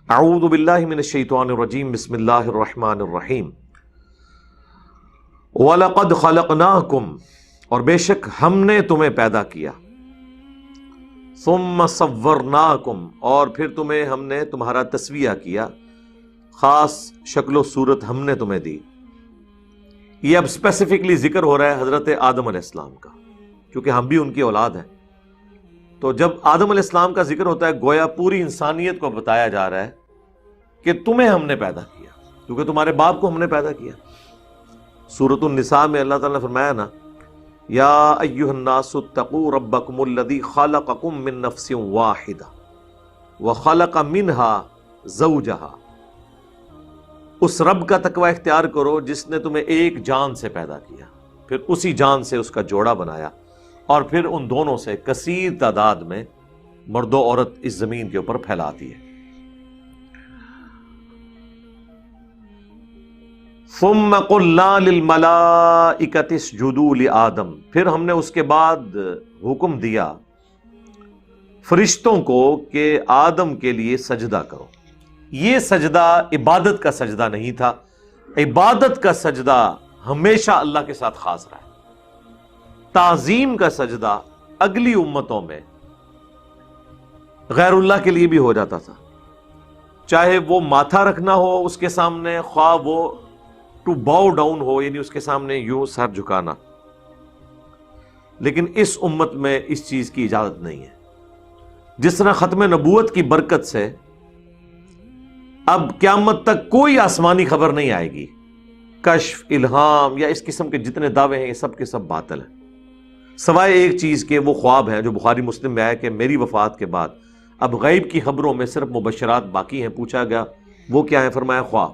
اعوذ باللہ من الشیطان الرجیم بسم اللہ الرحمن الرحیم وَلَقَدْ خَلَقْنَاكُمْ اور بے شک ہم نے تمہیں پیدا کیا ثُمَّ صَوَّرْنَاكُمْ اور پھر تمہیں ہم نے تمہارا تسویہ کیا، خاص شکل و صورت ہم نے تمہیں دی۔ یہ اب اسپیسیفکلی ذکر ہو رہا ہے حضرت آدم علیہ السلام کا، کیونکہ ہم بھی ان کی اولاد ہیں۔ تو جب آدم علیہ السلام کا ذکر ہوتا ہے گویا پوری انسانیت کو بتایا جا رہا ہے کہ تمہیں ہم نے پیدا کیا، کیونکہ تمہارے باپ کو ہم نے پیدا کیا۔ سورۃ النساء میں اللہ تعالیٰ نے فرمایا نا، یا ایھا الناس اتقوا ربکم الذی خلقکم من نفس واحدہ وخلق منها زوجہا، اس رب کا تقوی اختیار کرو جس نے تمہیں ایک جان سے پیدا کیا، پھر اسی جان سے اس کا جوڑا بنایا، اور پھر ان دونوں سے کثیر تعداد میں مرد و عورت اس زمین کے اوپر پھیلاتی ہے۔ ثم قلنا للملائکۃ اسجدوا لآدم، پھر ہم نے اس کے بعد حکم دیا فرشتوں کو کہ آدم کے لیے سجدہ کرو۔ یہ سجدہ عبادت کا سجدہ نہیں تھا، عبادت کا سجدہ ہمیشہ اللہ کے ساتھ خاص رہا ہے۔ تعظیم کا سجدہ اگلی امتوں میں غیر اللہ کے لیے بھی ہو جاتا تھا، چاہے وہ ماتھا رکھنا ہو اس کے سامنے، خواہ وہ ٹو باؤ ڈاؤن ہو، یعنی اس کے سامنے یوں سر جھکانا، لیکن اس امت میں اس چیز کی اجازت نہیں ہے۔ جس طرح ختم نبوت کی برکت سے اب قیامت تک کوئی آسمانی خبر نہیں آئے گی، کشف، الہام یا اس قسم کے جتنے دعوے ہیں یہ سب کے سب باطل ہیں، سوائے ایک چیز کے، وہ خواب ہیں جو بخاری مسلم میں آیا کہ میری وفات کے بعد اب غیب کی خبروں میں صرف مبشرات باقی ہیں۔ پوچھا گیا وہ کیا ہے، فرمایا خواب،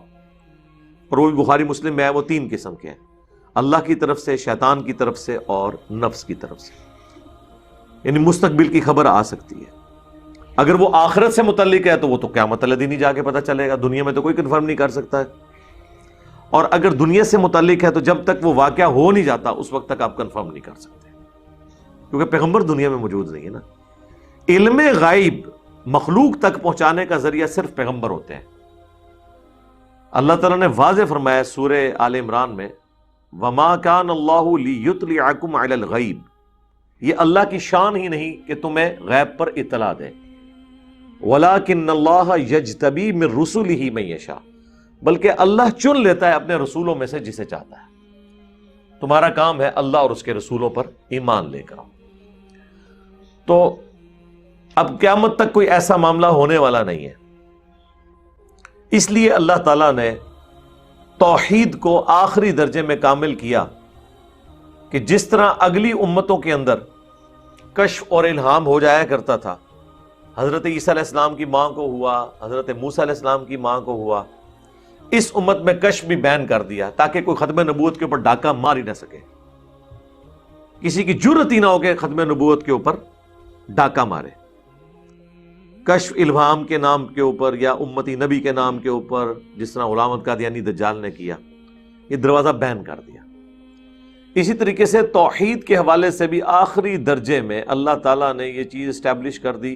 اور وہ بھی بخاری مسلم میں آیا، وہ 3 قسم کے ہیں، اللہ کی طرف سے، شیطان کی طرف سے اور نفس کی طرف سے، یعنی مستقبل کی خبر آ سکتی ہے۔ اگر وہ آخرت سے متعلق ہے تو وہ تو قیامت والے دن ہی جا کے پتہ چلے گا، دنیا میں تو کوئی کنفرم نہیں کر سکتا ہے، اور اگر دنیا سے متعلق ہے تو جب تک وہ واقعہ ہو نہیں جاتا اس وقت تک آپ کنفرم نہیں کر سکتے، کیونکہ پیغمبر دنیا میں موجود نہیں ہے نا۔ علم غیب مخلوق تک پہنچانے کا ذریعہ صرف پیغمبر ہوتے ہیں۔ اللہ تعالیٰ نے واضح فرمایا سورہ آل عمران میں، وَمَا كَانَ اللَّهُ لِيُطْلِعَكُمْ عَلَى الْغَيْبِ، یہ اللہ کی شان ہی نہیں کہ تمہیں غیب پر اطلاع دے، وَلَكِنَّ اللَّهَ يَجْتَبِي مِن رُّسُلِهِ مَن يَشَاءُ، بلکہ اللہ چن لیتا ہے اپنے رسولوں میں سے جسے چاہتا ہے۔ تمہارا کام ہے اللہ اور اس کے رسولوں پر ایمان لے کر آؤ۔ تو اب قیامت تک کوئی ایسا معاملہ ہونے والا نہیں ہے، اس لیے اللہ تعالیٰ نے توحید کو آخری درجے میں کامل کیا کہ جس طرح اگلی امتوں کے اندر کشف اور الہام ہو جایا کرتا تھا، حضرت عیسیٰ علیہ السلام کی ماں کو ہوا، حضرت موسیٰ علیہ السلام کی ماں کو ہوا، اس امت میں کشف بھی بین کر دیا تاکہ کوئی ختم نبوت کے اوپر ڈاکہ مار ہی نہ سکے، کسی کی جرت ہی نہ ہو کہ ختم نبوت کے اوپر ڈاکہ مارے۔ کشف الہام کے نام کے اوپر یا امتی نبی کے نام کے اوپر، جس طرح غلام احمد قادیانی دجال نے کیا، یہ دروازہ بین کر دیا۔ اسی طریقے سے توحید کے حوالے سے بھی آخری درجے میں اللہ تعالیٰ نے یہ چیز اسٹیبلش کر دی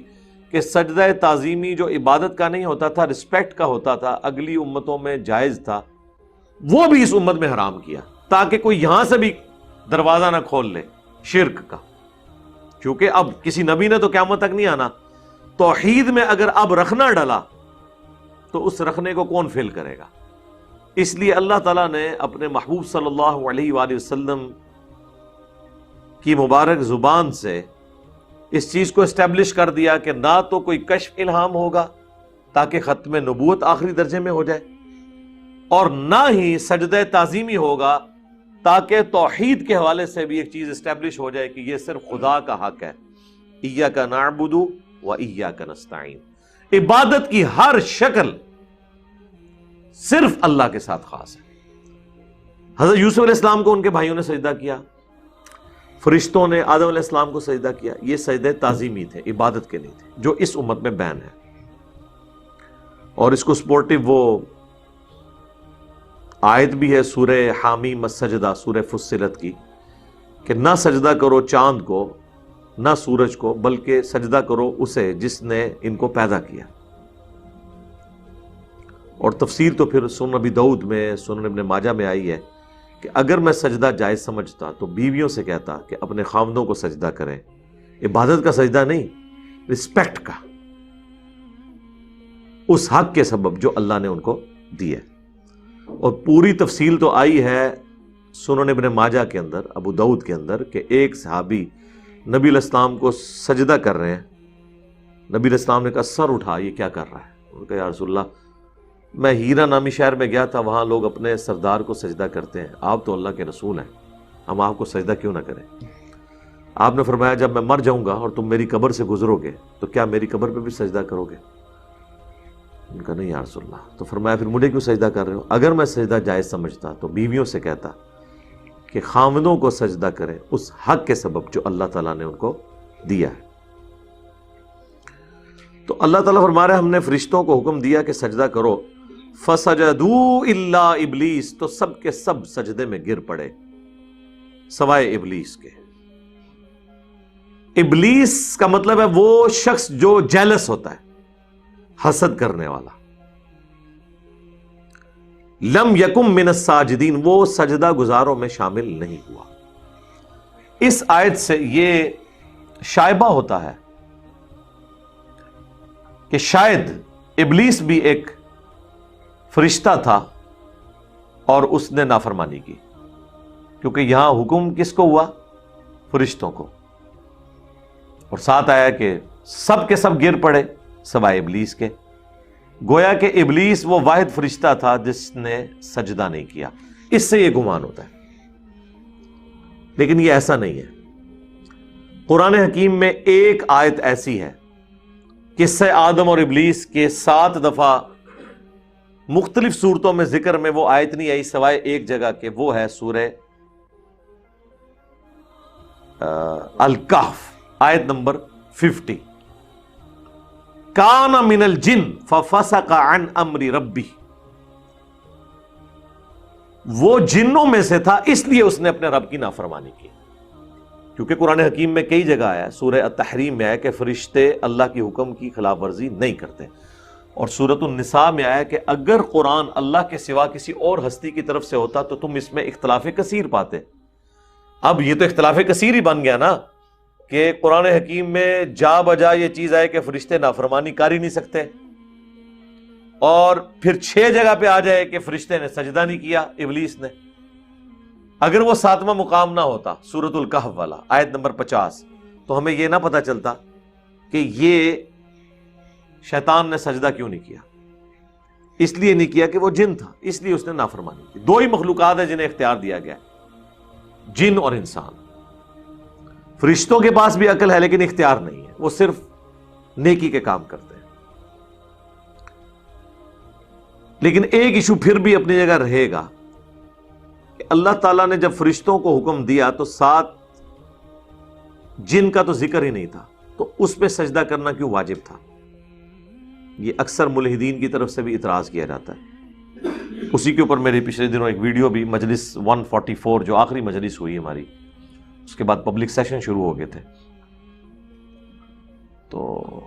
کہ سجدہ تعظیمی جو عبادت کا نہیں ہوتا تھا، رسپیکٹ کا ہوتا تھا، اگلی امتوں میں جائز تھا، وہ بھی اس امت میں حرام کیا، تاکہ کوئی یہاں سے بھی دروازہ نہ کھول لے شرک کا، کیونکہ اب کسی نبی نے تو قیامت تک نہیں آنا، توحید میں اگر اب رکھنا ڈلا تو اس رکھنے کو کون فل کرے گا؟ اس لیے اللہ تعالیٰ نے اپنے محبوب صلی اللہ علیہ وآلہ وسلم کی مبارک زبان سے اس چیز کو اسٹیبلش کر دیا کہ نہ تو کوئی کشف الہام ہوگا تاکہ ختم نبوت آخری درجے میں ہو جائے، اور نہ ہی سجدہ تعظیمی ہوگا تاکہ توحید کے حوالے سے بھی ایک چیز اسٹیبلش ہو جائے کہ یہ صرف خدا کا حق ہے، ایاک نعبد و ایاک نستعین، عبادت کی ہر شکل صرف اللہ کے ساتھ خاص ہے۔ حضرت یوسف علیہ السلام کو ان کے بھائیوں نے سجدہ کیا، فرشتوں نے آدم علیہ السلام کو سجدہ کیا، یہ سجدے تعظیمی تھے، عبادت کے نہیں تھے، جو اس امت میں بین ہے۔ اور اس کو سپورٹیو وہ آیت بھی ہے سورہ حامیم السجدہ، سورہ فصلت کی، کہ نہ سجدہ کرو چاند کو نہ سورج کو، بلکہ سجدہ کرو اسے جس نے ان کو پیدا کیا۔ اور تفسیر تو پھر سنن ابی داؤد میں، سنن ابن ماجہ میں آئی ہے کہ اگر میں سجدہ جائز سمجھتا تو بیویوں سے کہتا کہ اپنے خاوندوں کو سجدہ کریں، عبادت کا سجدہ نہیں، رسپیکٹ کا، اس حق کے سبب جو اللہ نے ان کو دیا. اور پوری تفصیل تو آئی ہے سنن ابن ماجہ کے اندر، ابو داؤد کے اندر، کہ ایک صحابی نبی علیہ السلام کو سجدہ کر رہے ہیں. نبی علیہ السلام نے کہا سر اٹھا، یہ کیا کر رہا ہے؟ انہوں نے کہا یا رسول اللہ میں ہیرا نامی شہر میں گیا تھا، وہاں لوگ اپنے سردار کو سجدہ کرتے ہیں، آپ تو اللہ کے رسول ہیں، ہم آپ کو سجدہ کیوں نہ کریں؟ آپ نے فرمایا جب میں مر جاؤں گا اور تم میری قبر سے گزرو گے تو کیا میری قبر پہ بھی سجدہ کرو گے؟ ان کا نہیں یا رسول اللہ. تو فرمایا پھر مجھے کیوں سجدہ کر رہے ہو؟ اگر میں سجدہ جائز سمجھتا تو بیویوں سے کہتا کہ خاوندوں کو سجدہ کریں اس حق کے سبب جو اللہ تعالیٰ نے ان کو دیا ہے. تو اللہ تعالیٰ فرما رہے ہیں ہم نے فرشتوں کو حکم دیا کہ سجدہ کرو، فسجدوا الا ابلیس، تو سب کے سب سجدے میں گر پڑے سوائے ابلیس کے. ابلیس کا مطلب ہے وہ شخص جو جیلس ہوتا ہے، حسد کرنے والا. لم یکم من الساجدین، وہ سجدہ گزاروں میں شامل نہیں ہوا. اس آیت سے یہ شائبہ ہوتا ہے کہ شاید ابلیس بھی ایک فرشتہ تھا اور اس نے نافرمانی کی، کیونکہ یہاں حکم کس کو ہوا؟ فرشتوں کو. اور ساتھ آیا کہ سب کے سب گر پڑے سوائے ابلیس کے. گویا کہ ابلیس وہ واحد فرشتہ تھا جس نے سجدہ نہیں کیا. اس سے یہ گمان ہوتا ہے، لیکن یہ ایسا نہیں ہے. قرآن حکیم میں ایک آیت ایسی ہے، قصہ آدم اور ابلیس کے 7 دفعہ مختلف صورتوں میں ذکر میں وہ آیت نہیں آئی سوائے ایک جگہ کہ وہ ہے سورہ الکہف، آیت نمبر 50. کان من الجن ففسق عن امر ربی، وہ جنوں میں سے تھا اس لیے اس نے اپنے رب کی نافرمانی کی. کیونکہ قرآن حکیم میں کئی جگہ آیا، سورہ التحریم میں آیا کہ فرشتے اللہ کی حکم کی خلاف ورزی نہیں کرتے، اور سورۃ النساء میں آیا کہ اگر قرآن اللہ کے سوا کسی اور ہستی کی طرف سے ہوتا تو تم اس میں اختلاف کثیر پاتے. اب یہ تو اختلاف کثیر ہی بن گیا نا کہ قرآن حکیم میں جا بجا یہ چیز آئے کہ فرشتے نافرمانی کر ہی نہیں سکتے، اور پھر 6 جگہ پہ آ جائے کہ فرشتے نے سجدہ نہیں کیا ابلیس نے. اگر وہ 7واں مقام نہ ہوتا سورۃ الکہف والا آیت نمبر 50 تو ہمیں یہ نہ پتا چلتا کہ یہ شیطان نے سجدہ کیوں نہیں کیا. اس لیے نہیں کیا کہ وہ جن تھا، اس لیے اس نے نافرمانی کی. 2 ہی مخلوقات ہیں جنہیں اختیار دیا گیا، جن اور انسان. فرشتوں کے پاس بھی عقل ہے لیکن اختیار نہیں ہے، وہ صرف نیکی کے کام کرتے ہیں. لیکن ایک ایشو پھر بھی اپنی جگہ رہے گا کہ اللہ تعالیٰ نے جب فرشتوں کو حکم دیا تو 7 جن کا تو ذکر ہی نہیں تھا، تو اس پہ سجدہ کرنا کیوں واجب تھا؟ یہ اکثر ملحدین کی طرف سے بھی اعتراض کیا جاتا ہے. اسی کے اوپر میرے پچھلے دنوں ایک ویڈیو بھی، مجلس 144 جو آخری مجلس ہوئی ہماری، اس کے بعد پبلک سیشن شروع ہو گئے تھے، تو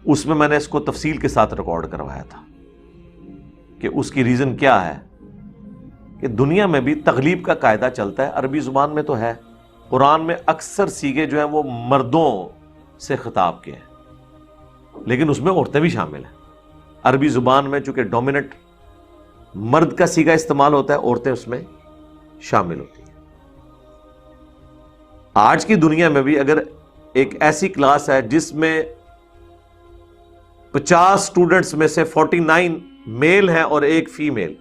اس میں نے اس کو تفصیل کے ساتھ ریکارڈ کروایا تھا کہ اس کی ریزن کیا ہے. کہ دنیا میں بھی تغلیب کا قاعدہ چلتا ہے، عربی زبان میں تو ہے، قرآن میں اکثر صیغے جو ہیں وہ مردوں سے خطاب کے ہیں، لیکن اس میں عورتیں بھی شامل ہیں. عربی زبان میں چونکہ ڈومیننٹ مرد کا صیغہ استعمال ہوتا ہے، عورتیں اس میں شامل ہوتی ہیں. آج کی دنیا میں بھی اگر ایک ایسی کلاس ہے جس میں 50 اسٹوڈنٹس میں سے 49 میل ہیں اور ایک فیمیل،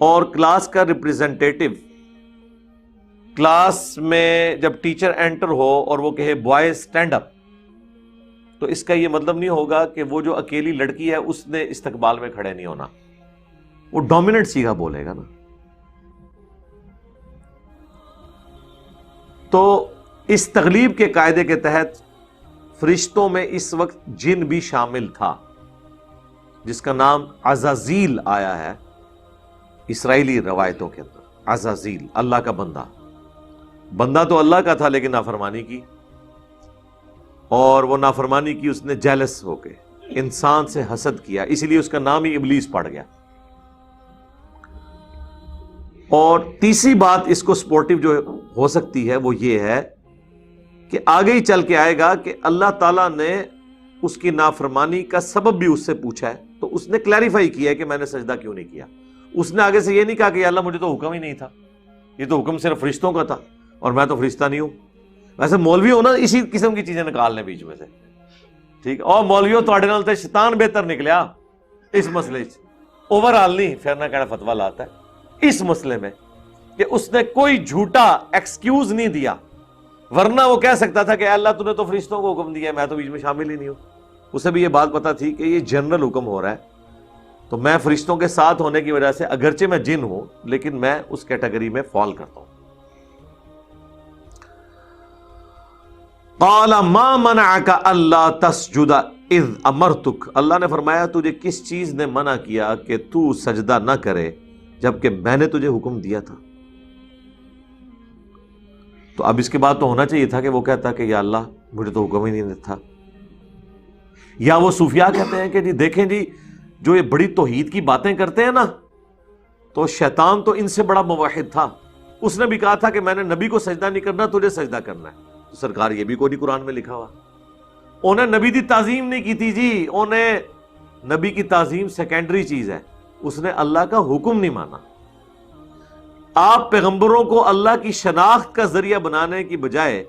اور کلاس کا ریپریزنٹیٹو کلاس میں جب ٹیچر انٹر ہو اور وہ کہے بوائز اسٹینڈ اپ، تو اس کا یہ مطلب نہیں ہوگا کہ وہ جو اکیلی لڑکی ہے اس نے استقبال میں کھڑے نہیں ہونا، وہ ڈومیننٹ صیغہ بولے گا نا. تو اس تغلیب کے قاعدے کے تحت فرشتوں میں اس وقت جن بھی شامل تھا، جس کا نام عزازیل آیا ہے اسرائیلی روایتوں کے اندر. عزازیل اللہ کا بندہ تو اللہ کا تھا لیکن نافرمانی کی، اور وہ نافرمانی کی اس نے جیلس ہو کے. انسان سے حسد کیا، اسی لیے اس کا نام ہی ابلیس پڑ گیا۔ اور تیسری بات اس کو سپورٹیو جو ہو سکتی ہے وہ یہ ہے کہ آگے ہی چل کے آئے گا کہ اللہ تعالیٰ نے اس کی نافرمانی کا سبب بھی اس سے پوچھا ہے، تو اس نے کلیریفائی کیا ہے کہ میں نے سجدہ کیوں نہیں کیا۔ اس نے آگے سے یہ نہیں کہا کہ یا اللہ مجھے تو حکم ہی نہیں تھا، یہ تو حکم صرف فرشتوں کا تھا اور میں تو فرشتہ نہیں ہوں۔ ویسے مولوی ہو نا اسی قسم کی چیزیں نکال لیں بیچ میں سے، ٹھیک ہے، اور مولویوں تواڈے نال تے شیطان بہتر نکلیا اس مسئلے اوور آل نہیں پھرنا کہنا فتویٰ لاتا ہے اس مسئلے میں کہ اس نے کوئی جھوٹا ایکسکیوز نہیں دیا، ورنہ وہ کہہ سکتا تھا کہ اے اللہ تو نے تو فرشتوں کو حکم دیا ہے، میں تو بیچ میں شامل ہی نہیں ہوں۔ اسے بھی یہ بات پتا تھی کہ یہ جنرل حکم ہو رہا ہے، تو میں فرشتوں کے ساتھ ہونے کی وجہ سے اگرچہ میں جن ہوں لیکن میں اس کیٹیگری میں فال کرتا ہوں۔ قال ما منعك الا تسجد اذ امرتك، اللہ نے فرمایا تجھے کس چیز نے منع کیا کہ تو سجدہ نہ کرے جبکہ میں نے تجھے حکم دیا تھا۔ تو اب اس کے بعد تو ہونا چاہیے تھا کہ وہ کہتا کہ یا اللہ مجھے تو حکم ہی نہیں تھا۔ یا وہ صوفیاء کہتے ہیں کہ جی دیکھیں جی جو یہ بڑی توحید کی باتیں کرتے ہیں نا، تو شیطان تو ان سے بڑا موحد تھا، اس نے بھی کہا تھا کہ میں نے نبی کو سجدہ نہیں کرنا، تجھے سجدہ کرنا ہے۔ تو سرکار یہ بھی کوئی نہیں قرآن میں لکھا ہوا، انہیں نبی دی تعظیم نہیں کی تھی جی، انہیں نبی کی تعظیم سیکنڈری چیز ہے، اس نے اللہ کا حکم نہیں مانا۔ آپ پیغمبروں کو اللہ کی شناخت کا ذریعہ بنانے کی بجائے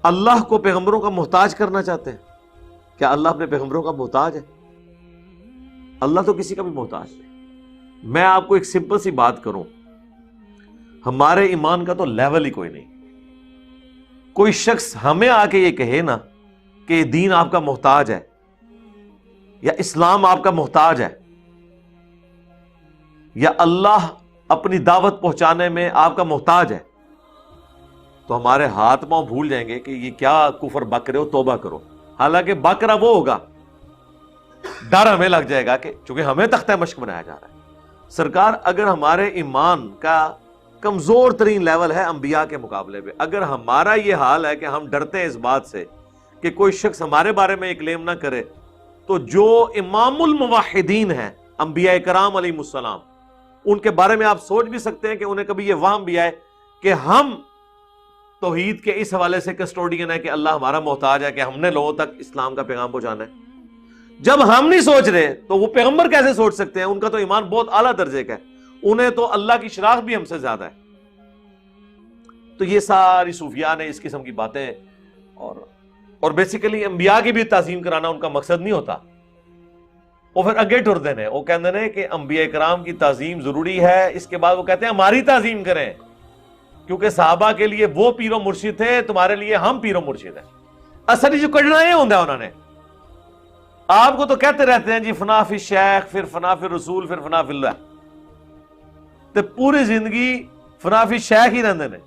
اللہ کو پیغمبروں کا محتاج کرنا چاہتے ہیں۔ کیا اللہ اپنے پیغمبروں کا محتاج ہے؟ اللہ تو کسی کا بھی محتاج نہیں۔ میں آپ کو ایک سمپل سی بات کروں، ہمارے ایمان کا تو لیول ہی کوئی نہیں۔ کوئی شخص ہمیں آ کے یہ کہے نا کہ دین آپ کا محتاج ہے یا اسلام آپ کا محتاج ہے یا اللہ اپنی دعوت پہنچانے میں آپ کا محتاج ہے، تو ہمارے ہاتھ پاؤں بھول جائیں گے کہ یہ کیا کفر بک رہے ہو، توبہ کرو۔ حالانکہ بک رہا وہ ہوگا، ڈر ہمیں لگ جائے گا کہ چونکہ ہمیں تختہ مشق بنایا جا رہا ہے۔ سرکار اگر ہمارے ایمان کا کمزور ترین لیول ہے انبیاء کے مقابلے پہ، اگر ہمارا یہ حال ہے کہ ہم ڈرتے ہیں اس بات سے کہ کوئی شخص ہمارے بارے میں ایک کلیم نہ کرے، تو جو امام الموحدین ہیں انبیاء کرام علیہ السلام، ان کے بارے میں آپ سوچ بھی سکتے ہیں کہ انہیں کبھی یہ وہم بھی آئے کہ ہم توحید کے اس حوالے سے کسٹوڈین ہے کہ اللہ ہمارا محتاج ہے کہ ہم نے لوگوں تک اسلام کا پیغام پہنچانا ہے۔ جب ہم نہیں سوچ رہے تو وہ پیغمبر کیسے سوچ سکتے ہیں؟ ان کا تو ایمان بہت اعلیٰ درجے کا ہے، انہیں تو اللہ کی شناخت بھی ہم سے زیادہ ہے۔ تو یہ ساری صوفیاء نے اس قسم کی باتیں اور بیسیکلی انبیاء کی بھی تعظیم کرانا ان کا مقصد نہیں ہوتا۔ وہ پھر اگے ٹردے نے، وہ کہتے ہیں کہ انبیاء کرام کی تعظیم ضروری ہے، اس کے بعد وہ کہتے ہیں ہماری تعظیم کریں، کیونکہ صحابہ کے لیے وہ پیر و مرشد تھے، تمہارے لیے ہم پیر و مرشد ہیں۔ اصل جو کڑنا یہ ہوتا ہے، انہوں نے آپ کو تو کہتے رہتے ہیں جی فنا فی شیخ، پھر فنا فی رسول، پھر فنا فی اللہ، تے پوری زندگی فنا فی شیخ ہی رہندے نے،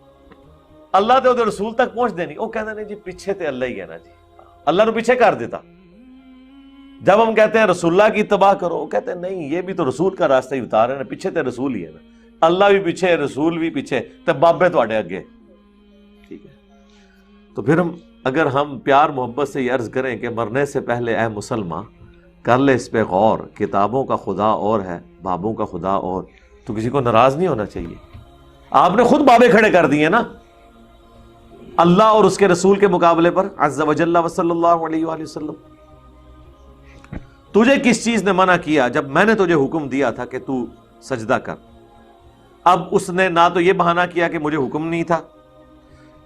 اللہ تے او رسول تک پہنچ دے نہیں۔ وہ کہتے ہیں جی پیچھے تے اللہ ہی ہے نا جی، اللہ نو پیچھے کر دیتا۔ جب ہم کہتے ہیں رسول اللہ کی اتباع کرو، وہ کہتے ہیں نہیں، یہ بھی تو رسول کا راستہ ہی اتار رہے ہیں، پیچھے تے رسول ہی ہے نا، اللہ بھی پیچھے، رسول بھی پیچھے، تے بابے تواڈے اگے، ٹھیک ہے۔ تو پھر اگر ہم پیار محبت سے یہ عرض کریں کہ مرنے سے پہلے اے مسلمان کر لے اس پہ غور، کتابوں کا خدا اور ہے، بابوں کا خدا اور، تو کسی کو ناراض نہیں ہونا چاہیے۔ آپ نے خود بابے کھڑے کر دیے نا اللہ اور اس کے رسول کے مقابلے پر، عز وجل وصلی اللہ علیہ وآلہ وسلم۔ تجھے کس چیز نے منع کیا جب میں نے تجھے حکم دیا تھا کہ تو سجدہ کر؟ اب اس نے نہ تو یہ بہانہ کیا کہ مجھے حکم نہیں تھا،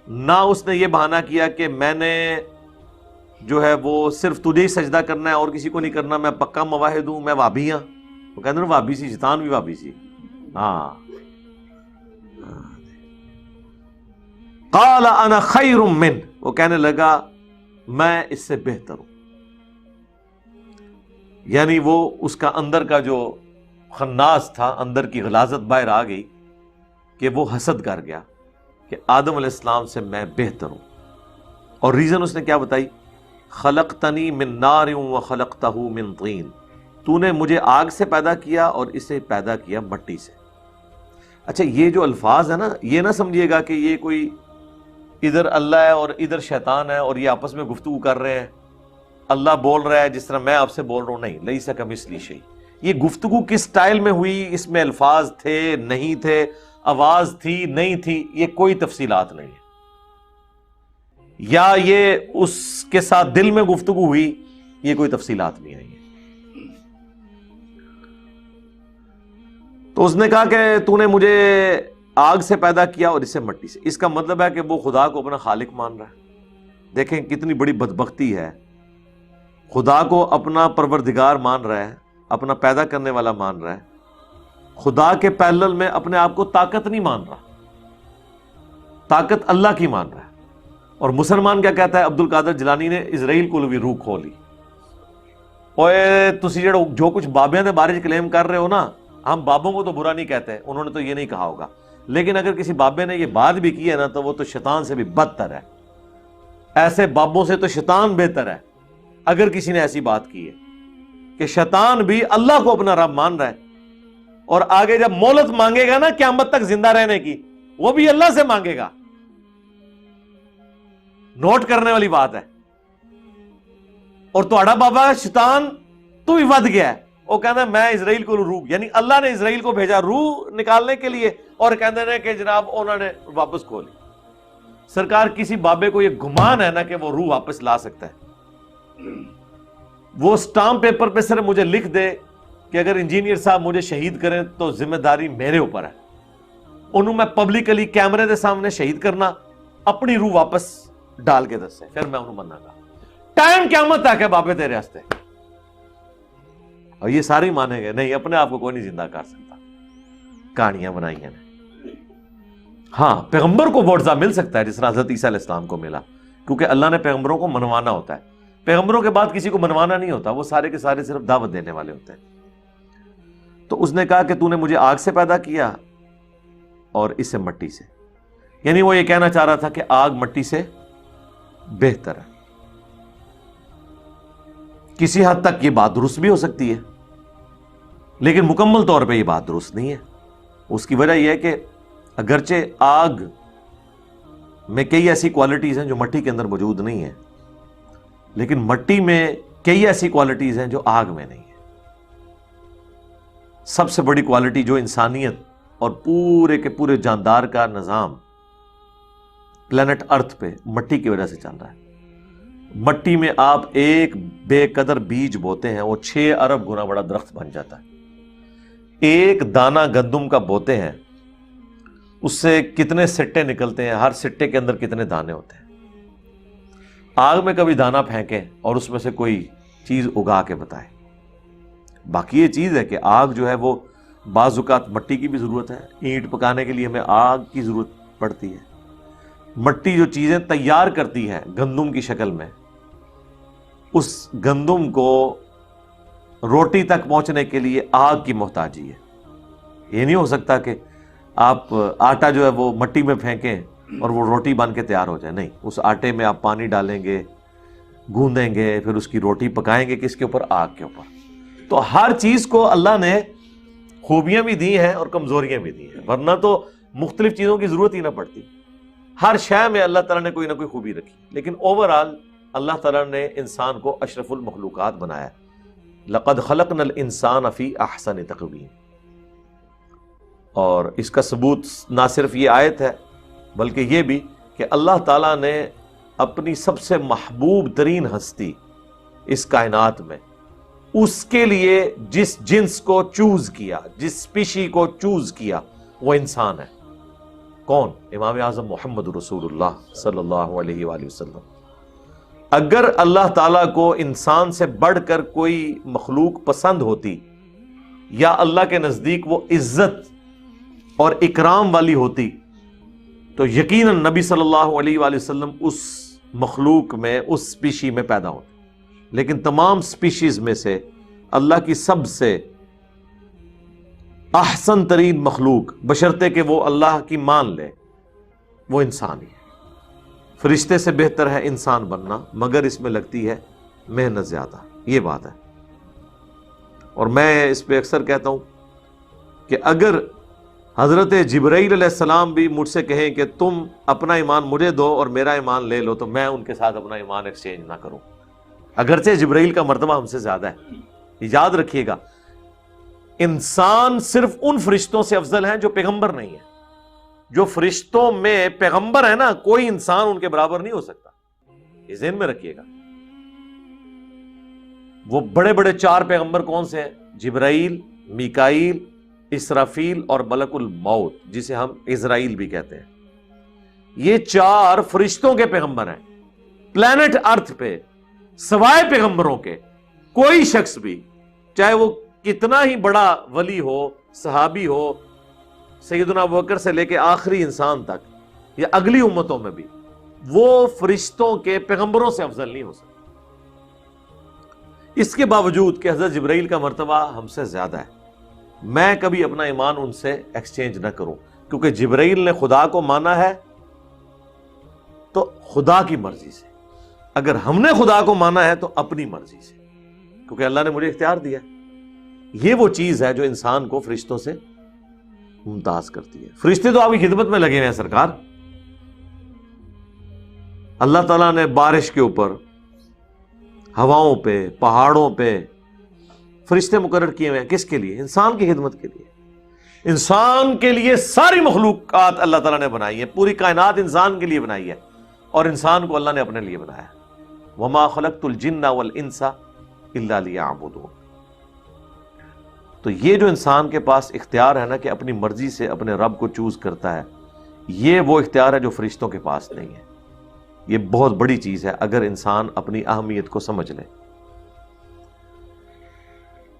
نہ اس نے یہ بہانہ کیا کہ میں نے جو ہے وہ صرف تجھے ہی سجدہ کرنا ہے اور کسی کو نہیں کرنا، میں پکا موحد ہوں، میں وہابی ہوں۔ وہ کہتے ہیں وہابی سی، شیطان بھی وہابی سی۔ ہاں، قال انا خیر من، وہ کہنے لگا میں اس سے بہتر ہوں۔ یعنی وہ اس کا اندر کا جو خناس تھا، اندر کی غلاظت باہر آ گئی کہ وہ حسد کر گیا کہ آدم علیہ السلام سے میں بہتر ہوں۔ اور ریزن اس نے کیا بتائی؟ خلقتنی من نار وخلقتہ من طین، تو نے مجھے آگ سے پیدا کیا اور اسے پیدا کیا مٹی سے۔ اچھا، یہ جو الفاظ ہے نا، یہ نہ سمجھیے گا کہ یہ کوئی ادھر اللہ ہے اور ادھر شیطان ہے اور یہ آپس میں گفتگو کر رہے ہیں۔ اللہ بول رہا ہے جس طرح میں آپ سے بول رہا ہوں، نہیں، لیس کمثلہ شیء. یہ گفتگو کس سٹائل میں ہوئی، اس میں الفاظ تھے نہیں تھے، آواز تھی نہیں تھی، یہ کوئی تفصیلات نہیں ہے. یا یہ اس کے ساتھ دل میں گفتگو ہوئی، یہ کوئی تفصیلات نہیں ہے. تو اس نے کہا کہ تو نے مجھے آگ سے پیدا کیا اور اسے مٹی سے. اس کا مطلب ہے کہ وہ خدا کو اپنا خالق مان رہا ہے. دیکھیں کتنی بڑی بدبختی ہے، خدا کو اپنا پروردگار مان رہا ہے، اپنا پیدا کرنے والا مان رہا ہے، خدا کے پیرلل میں اپنے آپ کو طاقت نہیں مان رہا، طاقت اللہ کی مان رہا ہے. اور مسلمان کیا کہتا ہے؟ عبد القادر جیلانی نے اسرائیل کو بھی روح کھولی. اوے تسی جو کچھ بابیاں دے بارے کلیم کر رہے ہو نا، ہم بابوں کو تو برا نہیں کہتے، انہوں نے تو یہ نہیں کہا ہوگا، لیکن اگر کسی بابے نے یہ بات بھی کی ہے نا تو وہ تو شیطان سے بھی بدتر ہے. ایسے بابوں سے تو شیطان بہتر ہے. اگر کسی نے ایسی بات کی ہے کہ شیطان بھی اللہ کو اپنا رب مان رہا ہے، اور آگے جب مہلت مانگے گا نا قیامت تک زندہ رہنے کی، وہ بھی اللہ سے مانگے گا. نوٹ کرنے والی بات ہے. اور تہاڈا بابا شیطان تو بھی ود گیا ہے، وہ کہنا ہے میں اسرائیل کو روح، یعنی اللہ نے اسرائیل کو بھیجا روح نکالنے کے لیے، اور کہتے ہیں کہ جناب انہوں نے واپس کھولی. سرکار کسی بابے کو یہ گمان ہے نا کہ وہ روح واپس لا سکتا ہے، وہ سٹامپ پیپر پہ صرف مجھے لکھ دے کہ اگر انجینئر صاحب مجھے شہید کریں تو ذمہ داری میرے اوپر ہے. انہوں میں پبلکلی کیمرے دے سامنے شہید کرنا، اپنی روح واپس ڈال کے دسے، پھر میں انہوں مننا گا. ٹائم قیامت تک ہے بابے تیرے ہستے. اور یہ سارے مانیں گے نہیں، اپنے آپ کو کوئی نہیں زندہ کر سکتا، کہانیاں بنائی ہیں. ہاں پیغمبر کو معجزہ مل سکتا ہے جس طرح حضرت عیسیٰ علیہ السلام کو ملا، کیونکہ اللہ نے پیغمبروں کو منوانا ہوتا ہے. پیغمبروں کے بعد کسی کو منوانا نہیں ہوتا، وہ سارے کے سارے صرف دعوت دینے والے ہوتے ہیں. تو اس نے کہا کہ تو نے مجھے آگ سے پیدا کیا اور اس سے مٹی سے. یعنی وہ یہ کہنا چاہ رہا تھا کہ آگ مٹی سے بہتر ہے. کسی حد تک یہ بات درست بھی ہو سکتی ہے، لیکن مکمل طور پہ یہ بات درست نہیں ہے. اس کی وجہ یہ ہے کہ اگرچہ آگ میں کئی ایسی کوالٹیز ہیں جو مٹی کے اندر موجود نہیں ہیں، لیکن مٹی میں کئی ایسی کوالٹیز ہیں جو آگ میں نہیں ہیں. سب سے بڑی کوالٹی جو انسانیت اور پورے کے پورے جاندار کا نظام پلانٹ ارتھ پہ مٹی کی وجہ سے چل رہا ہے. مٹی میں آپ ایک بے قدر بیج بوتے ہیں، وہ 6 ارب گنا بڑا درخت بن جاتا ہے. ایک دانہ گندم کا بوتے ہیں، اس سے کتنے سٹے نکلتے ہیں، ہر سٹے کے اندر کتنے دانے ہوتے ہیں. آگ میں کبھی دانہ پھینکیں اور اس میں سے کوئی چیز اگا کے بتائے. باقی یہ چیز ہے کہ آگ جو ہے وہ بعض اوقات مٹی کی بھی ضرورت ہے. اینٹ پکانے کے لیے ہمیں آگ کی ضرورت پڑتی ہے. مٹی جو چیزیں تیار کرتی ہے گندم کی شکل میں، اس گندم کو روٹی تک پہنچنے کے لیے آگ کی محتاجی ہے. یہ نہیں ہو سکتا کہ آپ آٹا جو ہے وہ مٹی میں پھینکیں اور وہ روٹی بن کے تیار ہو جائے. نہیں، اس آٹے میں آپ پانی ڈالیں گے، گوندیں گے، پھر اس کی روٹی پکائیں گے. کس کے اوپر؟ آگ کے اوپر. تو ہر چیز کو اللہ نے خوبیاں بھی دی ہیں اور کمزوریاں بھی دی ہیں، ورنہ تو مختلف چیزوں کی ضرورت ہی نہ پڑتی. ہر شے میں اللہ تعالیٰ نے کوئی نہ کوئی خوبی رکھی، لیکن اوورآل اللہ تعالیٰ نے انسان کو اشرف المخلوقات بنایا. لقد خلقنا الانسان فی احسن تقویم. اور اس کا ثبوت نہ صرف یہ آیت ہے بلکہ یہ بھی کہ اللہ تعالیٰ نے اپنی سب سے محبوب ترین ہستی اس کائنات میں، اس کے لیے جس جنس کو چوز کیا، جس اسپیشی کو چوز کیا، وہ انسان ہے. کون؟ امام اعظم محمد رسول اللہ صلی اللہ علیہ وآلہ وسلم. اگر اللہ تعالیٰ کو انسان سے بڑھ کر کوئی مخلوق پسند ہوتی، یا اللہ کے نزدیک وہ عزت اور اکرام والی ہوتی، تو یقیناً نبی صلی اللہ علیہ وآلہ وسلم اس مخلوق میں، اس سپیشی میں پیدا ہوتے. لیکن تمام سپیشیز میں سے اللہ کی سب سے احسن ترین مخلوق، بشرطے کہ وہ اللہ کی مان لے، وہ انسان ہی ہے. فرشتے سے بہتر ہے انسان بننا، مگر اس میں لگتی ہے محنت زیادہ. یہ بات ہے. اور میں اس پہ اکثر کہتا ہوں کہ اگر حضرت جبرائیل علیہ السلام بھی مجھ سے کہیں کہ تم اپنا ایمان مجھے دو اور میرا ایمان لے لو، تو میں ان کے ساتھ اپنا ایمان ایکسچینج نہ کروں. اگرچہ جبرائیل کا مرتبہ ہم سے زیادہ ہے. یاد رکھیے گا انسان صرف ان فرشتوں سے افضل ہیں جو پیغمبر نہیں ہے. جو فرشتوں میں پیغمبر ہے نا کوئی انسان ان کے برابر نہیں ہو سکتا. یہ ذہن میں رکھیے گا. وہ بڑے بڑے 4 پیغمبر کون سے ہیں؟ جبرائیل، میکائیل، اسرافیل اور ملک الموت جسے ہم اسرائیل بھی کہتے ہیں. یہ 4 فرشتوں کے پیغمبر ہیں. پلانٹ ارتھ پہ سوائے پیغمبروں کے کوئی شخص بھی، چاہے وہ کتنا ہی بڑا ولی ہو، صحابی ہو، سیدنا ابوبکر سے لے کے آخری انسان تک یا اگلی امتوں میں بھی، وہ فرشتوں کے پیغمبروں سے افضل نہیں ہو سکتا. اس کے باوجود کہ حضرت جبرائیل کا مرتبہ ہم سے زیادہ ہے، میں کبھی اپنا ایمان ان سے ایکسچینج نہ کروں، کیونکہ جبرائیل نے خدا کو مانا ہے تو خدا کی مرضی سے، اگر ہم نے خدا کو مانا ہے تو اپنی مرضی سے، کیونکہ اللہ نے مجھے اختیار دیا. یہ وہ چیز ہے جو انسان کو فرشتوں سے ممتاز کرتی ہے. فرشتے تو آپ کی خدمت میں لگے ہوئے ہیں سرکار. اللہ تعالیٰ نے بارش کے اوپر، ہواؤں پہ، پہاڑوں پہ فرشتے مقرر کیے ہوئے ہیں. کس کے لیے؟ انسان کی خدمت کے لیے. انسان کے لیے ساری مخلوقات اللہ تعالیٰ نے بنائی ہے. پوری کائنات انسان کے لیے بنائی ہے، اور انسان کو اللہ نے اپنے لیے بنایا. وما خلقت الجن والانس الا لیعبدون. تو یہ جو انسان کے پاس اختیار ہے نا کہ اپنی مرضی سے اپنے رب کو چوز کرتا ہے، یہ وہ اختیار ہے جو فرشتوں کے پاس نہیں ہے. یہ بہت بڑی چیز ہے اگر انسان اپنی اہمیت کو سمجھ لے.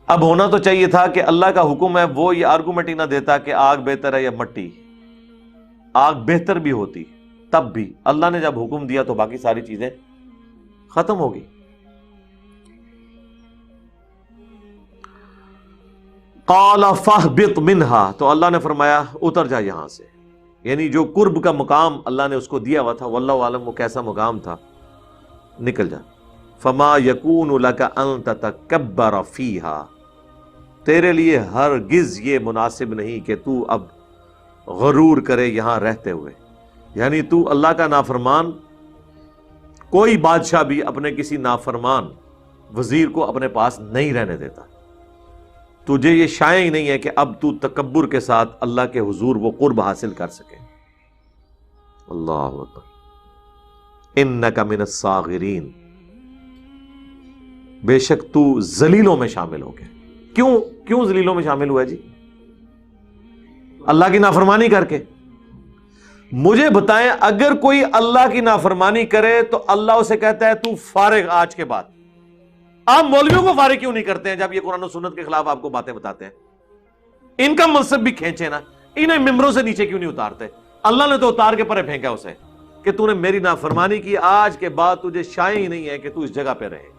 اب ہونا تو چاہیے تھا کہ اللہ کا حکم ہے، وہ یہ آرگومنٹ ہی نہ دیتا کہ آگ بہتر ہے یا مٹی. آگ بہتر بھی ہوتی، تب بھی اللہ نے جب حکم دیا تو باقی ساری چیزیں ختم ہو گئی. قال فاہبط منہا، تو اللہ نے فرمایا اتر جا یہاں سے. یعنی جو قرب کا مقام اللہ نے اس کو دیا ہوا تھا، واللہ عالم وہ کیسا مقام تھا، نکل جا. فما یکون لک ان تتکبر فیہا، تیرے لیے ہرگز یہ مناسب نہیں کہ تو اب غرور کرے یہاں رہتے ہوئے. یعنی تو اللہ کا نافرمان، کوئی بادشاہ بھی اپنے کسی نافرمان وزیر کو اپنے پاس نہیں رہنے دیتا. تجھے یہ شائع ہی نہیں ہے کہ اب تو تکبر کے ساتھ اللہ کے حضور وہ قرب حاصل کر سکے. اللہ اکبر. انک من الصاغرین، بے شک تو ذلیلوں میں شامل ہو گیا. کیوں ذلیلوں میں شامل ہوا جی؟ اللہ کی نافرمانی کر کے. مجھے بتائیں اگر کوئی اللہ کی نافرمانی کرے تو اللہ اسے کہتا ہے تو فارغ آج کے بعد. آپ مولویوں کو فارغ کیوں نہیں کرتے ہیں جب یہ قرآن و سنت کے خلاف آپ کو باتیں بتاتے ہیں؟ ان کا منصب بھی کھینچے نا، انہیں ممبروں سے نیچے کیوں نہیں اتارتے؟ اللہ نے تو اتار کے پرے پھینکا اسے کہ تو نے میری نافرمانی کی، آج کے بعد تجھے شائع ہی نہیں ہے کہ تو اس جگہ پہ رہے.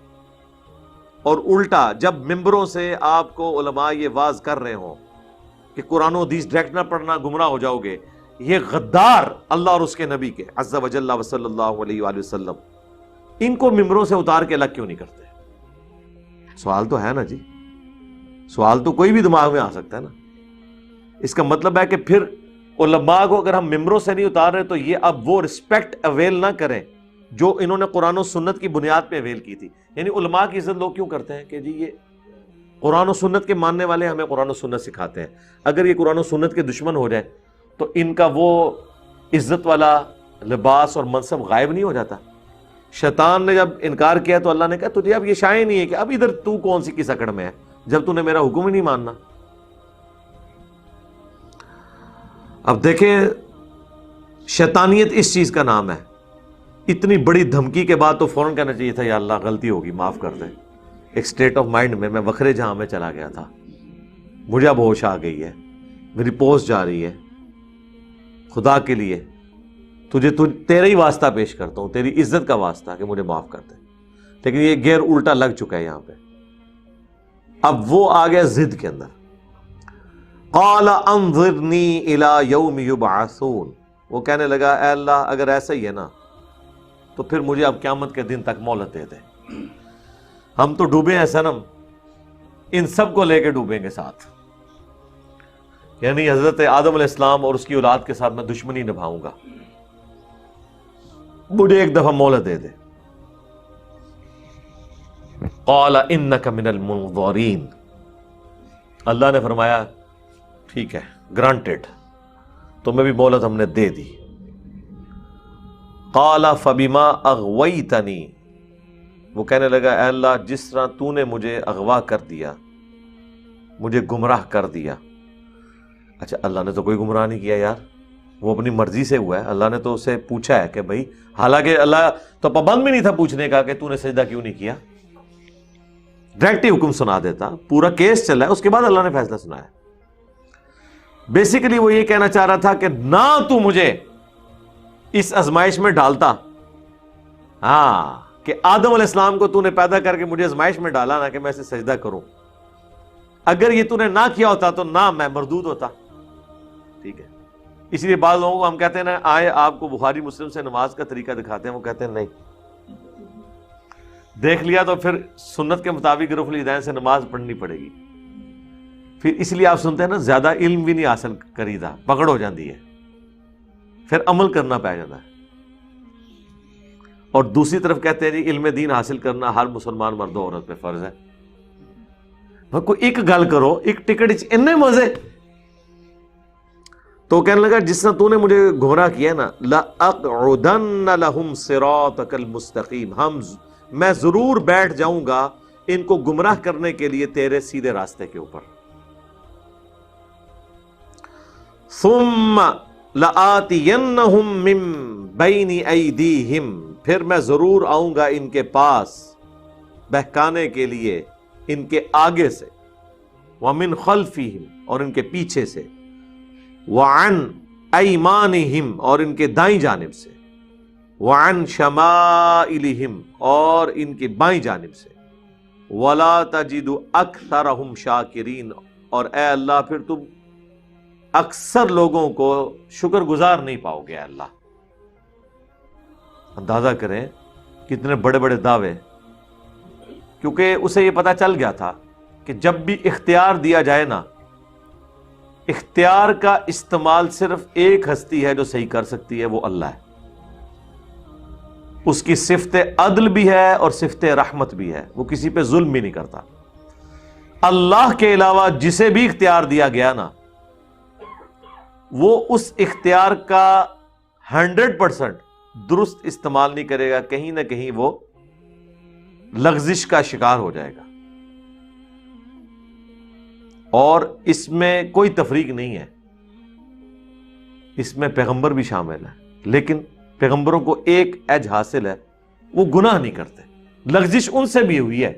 اور الٹا جب ممبروں سے آپ کو علماء یہ واز کر رہے ہوں کہ قرآن و حدیث ڈائریکٹ نہ پڑھنا گمراہ ہو جاؤ گے، یہ غدار اللہ اور اس کے نبی کے عز و جل و صلی اللہ علیہ وآلہ وسلم، ان کو ممبروں سے اتار کے الگ کیوں نہیں کرتے؟ سوال تو ہے نا جی، سوال تو کوئی بھی دماغ میں آ سکتا ہے نا. اس کا مطلب ہے کہ پھر علماء کو اگر ہم ممبروں سے نہیں اتار رہے تو یہ اب وہ رسپیکٹ اویل نہ کریں جو انہوں نے قرآن و سنت کی بنیاد پہ اویل کی تھی. یعنی علماء کی عزت لوگ کیوں کرتے ہیں کہ جی یہ قرآن و سنت کے ماننے والے ہمیں قرآن و سنت سکھاتے ہیں. اگر یہ قرآن و سنت کے دشمن ہو جائے تو ان کا وہ عزت والا لباس اور منصب غائب نہیں ہو جاتا. شیطان نے جب انکار کیا تو اللہ نے کہا تجھے اب یہ شائع نہیں ہے کہ اب ادھر تو کون سی کس اکڑ میں ہے جب تو نے میرا حکم ہی نہیں ماننا. اب دیکھیں شیطانیت اس چیز کا نام ہے. اتنی بڑی دھمکی کے بعد تو فوراً کہنا چاہیے تھا یا اللہ غلطی ہوگی معاف کر دے. ایک سٹیٹ آف مائنڈ میں وکھرے جہاں میں چلا گیا تھا، مجھے اب ہوش آ گئی ہے، میری پوسٹ جا رہی ہے. خدا کے لیے تیرے ہی واسطہ پیش کرتا ہوں، تیری عزت کا واسطہ کہ مجھے معاف کر دے. لیکن یہ گیئر الٹا لگ چکا ہے یہاں پہ. اب وہ آ گیا ضد کے اندر. قال انظرنی الی یوم یبعثون، وہ کہنے لگا اے اللہ اگر ایسا ہی ہے نا تو پھر مجھے اب قیامت کے دن تک مہلت دے دے. ہم تو ڈوبے ہیں صنم، ان سب کو لے کے ڈوبیں گے ساتھ. یعنی حضرت آدم علیہ السلام اور اس کی اولاد کے ساتھ میں دشمنی نبھاؤں گا، مجھے ایک دفعہ مہلت دے دے. قال انک من المنظرین، اللہ نے فرمایا ٹھیک ہے، گرانٹڈ، تمہیں بھی مہلت ہم نے دے دی۔ قال فبما اغویتنی، وہ کہنے لگا اے اللہ جس طرح تو نے مجھے اغوا کر دیا، مجھے گمراہ کر دیا۔ اچھا اللہ نے تو کوئی گمراہ نہیں کیا یار، وہ اپنی مرضی سے ہوا ہے، اللہ نے تو اسے پوچھا ہے کہ بھائی، حالانکہ اللہ تو پابند بھی نہیں تھا پوچھنے کا کہ تو نے سجدہ کیوں نہیں کیا، ڈائریکٹ ہی حکم سنا دیتا، پورا کیس چلا ہے، اس کے بعد اللہ نے فیصلہ سنایا۔ بیسیکلی وہ یہ کہنا چاہ رہا تھا کہ نہ تو مجھے اس آزمائش میں ڈالتا، ہاں کہ آدم علیہ السلام کو تو نے پیدا کر کے مجھے آزمائش میں ڈالا نا کہ میں اسے سجدہ کروں، اگر یہ تو نے نہ کیا ہوتا تو نہ میں مردود ہوتا۔ ٹھیک ہے، اس لیے بعض لوگوں کو ہم کہتے ہیں نا آئے آپ کو بخاری مسلم سے نماز کا طریقہ دکھاتے ہیں، وہ کہتے ہیں نہیں، دیکھ لیا تو پھر سنت کے مطابق رفع الیدین سے نماز پڑھنی پڑے گی۔ پھر اس لیے آپ سنتے ہیں نا زیادہ علم بھی نہیں حاصل کریدا، پکڑ ہو جاتی ہے، پھر عمل کرنا پہ جاتا ہے۔ اور دوسری طرف کہتے ہیں جی علم دین حاصل کرنا ہر مسلمان مرد و عورت پہ فرض ہے۔ کوئی ایک گل کرو، ایک ٹکٹ اتنے مزے، تو کہنے لگا جس طرح تو نے مجھے گمراہ کیا نا، لَأَقْعُدَنَّ لَهُمْ صِرَاطَكَ الْمُسْتَقِيمَ، میں ضرور بیٹھ جاؤں گا ان کو گمراہ کرنے کے لیے تیرے سیدھے راستے کے اوپر۔ ثُمَّ لَآتِيَنَّهُمْ مِن بَيْنِ أَيْدِيهِمْ، پھر میں ضرور آؤں گا ان کے پاس بہکانے کے لیے ان کے آگے سے، وَمِن خَلْفِهِمْ، اور ان کے پیچھے سے، وَعَنْ أَيْمَانِهِمْ، اور ان کے دائیں جانب سے، وَعَنْ شَمَائِلِهِمْ، اور ان کی بائیں جانب سے، وَلَا تَجِدُ أَكْثَرَهُمْ شَاكِرِينَ، اور اے اللہ پھر تم اکثر لوگوں کو شکر گزار نہیں پاؤ گے۔ اللہ اندازہ کریں کتنے بڑے بڑے دعوے، کیونکہ اسے یہ پتا چل گیا تھا کہ جب بھی اختیار دیا جائے نا، اختیار کا استعمال صرف ایک ہستی ہے جو صحیح کر سکتی ہے، وہ اللہ ہے۔ اس کی صفت عدل بھی ہے اور صفت رحمت بھی ہے، وہ کسی پہ ظلم بھی نہیں کرتا۔ اللہ کے علاوہ جسے بھی اختیار دیا گیا نا، وہ اس اختیار کا 100% درست استعمال نہیں کرے گا، کہیں نہ کہیں وہ لغزش کا شکار ہو جائے گا۔ اور اس میں کوئی تفریق نہیں ہے، اس میں پیغمبر بھی شامل ہے، لیکن پیغمبروں کو ایک ایج حاصل ہے، وہ گناہ نہیں کرتے۔ لغزش ان سے بھی ہوئی ہے،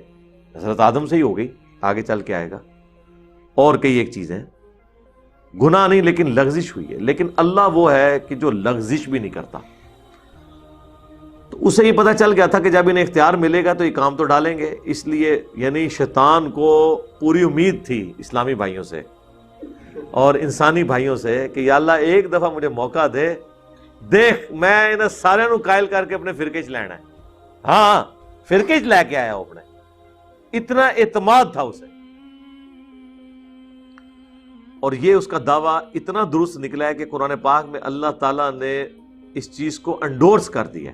حضرت آدم سے ہی ہو گئی، آگے چل کے آئے گا، اور کئی ایک چیزیں، گناہ نہیں لیکن لغزش ہوئی ہے۔ لیکن اللہ وہ ہے کہ جو لغزش بھی نہیں کرتا، تو اسے یہ پتہ چل گیا تھا کہ جب انہیں اختیار ملے گا تو یہ کام تو ڈالیں گے، اس لیے یعنی شیطان کو پوری امید تھی اسلامی بھائیوں سے اور انسانی بھائیوں سے کہ یا اللہ ایک دفعہ مجھے موقع دے، دیکھ میں انہیں سارے نو قائل کر کے اپنے فرقے چ لینا ہے۔ ہاں فرقے چ لے کے آیا اپنے، اتنا اعتماد تھا اسے، اور یہ اس کا دعویٰ اتنا درست نکلا ہے کہ قرآن پاک میں اللہ تعالیٰ نے اس چیز کو انڈورس کر دیا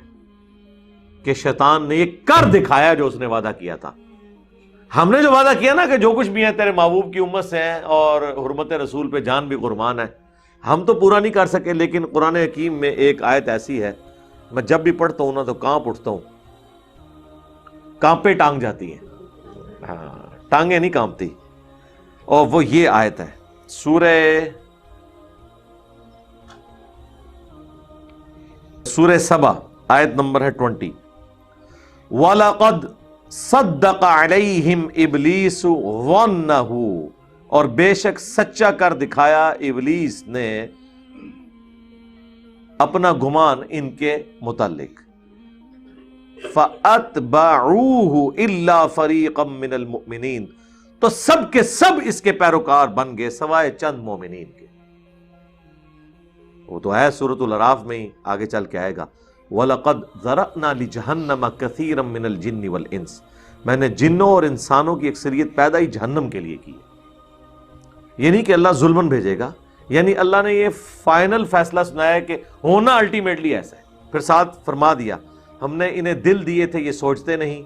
کہ شیطان نے یہ کر دکھایا جو اس نے وعدہ کیا تھا۔ ہم نے جو وعدہ کیا نا کہ جو کچھ بھی ہے تیرے محبوب کی امت سے ہیں اور حرمت رسول پہ جان بھی قربان ہے، ہم تو پورا نہیں کر سکے، لیکن قرآن حکیم میں ایک آیت ایسی ہے، میں جب بھی پڑھتا ہوں نا تو کانپ اٹھتا ہوں، کانپے ٹانگ جاتی ہیں، ہاں ٹانگیں نہیں کانپتی، اور وہ یہ آیت ہے سورہ سبا، آیت نمبر ہے 20، وَلَقَدْ صَدَّقَ عَلَيْهِمْ إِبْلِيسُ ظَنَّهُ، اور بے شک سچا کر دکھایا ابلیس نے اپنا گمان ان کے متعلق، فَأَتْبَعُوهُ إِلَّا فَرِيقًا مِّنَ الْمُؤْمِنِينَ، تو سب کے سب اس کے پیروکار بن گئے سوائے چند مومنین کے۔ وہ تو ہے سورۃ الاعراف میں ہی، آگے چل کے آئے گا، وَلَقَدْ ذَرَأْنَا لِجَهَنَّمَ كَثِيرًا مِّنَ الْجِنِّ وَالْإِنسِ، میں نے جنوں اور انسانوں کی اکثریت پیدا ہی جہنم کے لیے کی ہے۔ یہ نہیں کہ اللہ ظلمن بھیجے گا، یعنی اللہ نے یہ فائنل فیصلہ سنایا کہ ہونا الٹیمیٹلی ایسا ہے۔ پھر ساتھ فرما دیا ہم نے انہیں دل دیے تھے یہ سوچتے نہیں،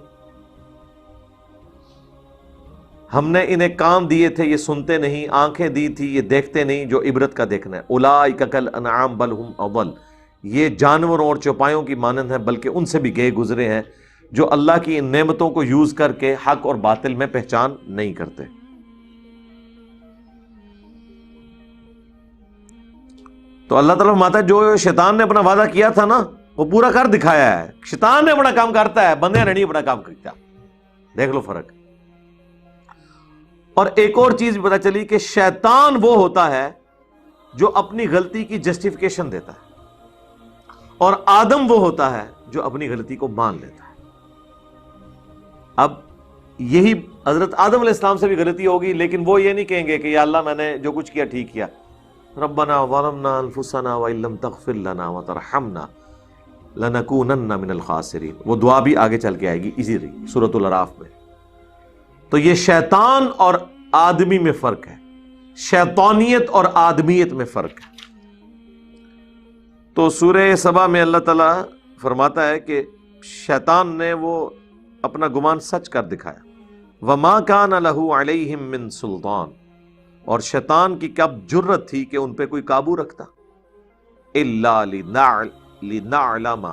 ہم نے انہیں کان دیے تھے یہ سنتے نہیں، آنکھیں دی تھی یہ دیکھتے نہیں، جو عبرت کا دیکھنا ہے۔ اولئک کالانعام بل ہم اضل، یہ جانوروں اور چوپایوں کی مانند ہیں بلکہ ان سے بھی گئے گزرے ہیں، جو اللہ کی ان نعمتوں کو یوز کر کے حق اور باطل میں پہچان نہیں کرتے۔ تو اللہ تعالیٰ فرماتا ہے جو شیطان نے اپنا وعدہ کیا تھا نا وہ پورا کر دکھایا ہے۔ شیطان نے اپنا کام کرتا ہے، بندے نے نہیں اپنا کام کرتا۔ دیکھ لو فرق۔ اور ایک اور چیز بھی پتہ چلی کہ شیطان وہ ہوتا ہے جو اپنی غلطی کی جسٹیفیکیشن دیتا ہے، اور آدم وہ ہوتا ہے جو اپنی غلطی کو مان لیتا ہے۔ اب یہی حضرت آدم علیہ السلام سے بھی غلطی ہوگی، لیکن وہ یہ نہیں کہیں گے کہ یا اللہ میں نے جو کچھ کیا ٹھیک کیا، ربنا ظلمنا انفسنا وان لم تغفر لنا وترحمنا لنکونن من الخاسرین، وہ دعا بھی آگے چل کے آئے گی اسی سورۃ الاعراف میں۔ تو یہ شیطان اور آدمی میں فرق ہے، شیطانیت اور آدمیت میں فرق ہے۔ تو سورہ سبا میں اللہ تعالیٰ فرماتا ہے کہ شیطان نے وہ اپنا گمان سچ کر دکھایا، وما کان لہ علیہم من سلطان، اور شیطان کی کب جرت تھی کہ ان پہ کوئی قابو رکھتا، الا لنعلم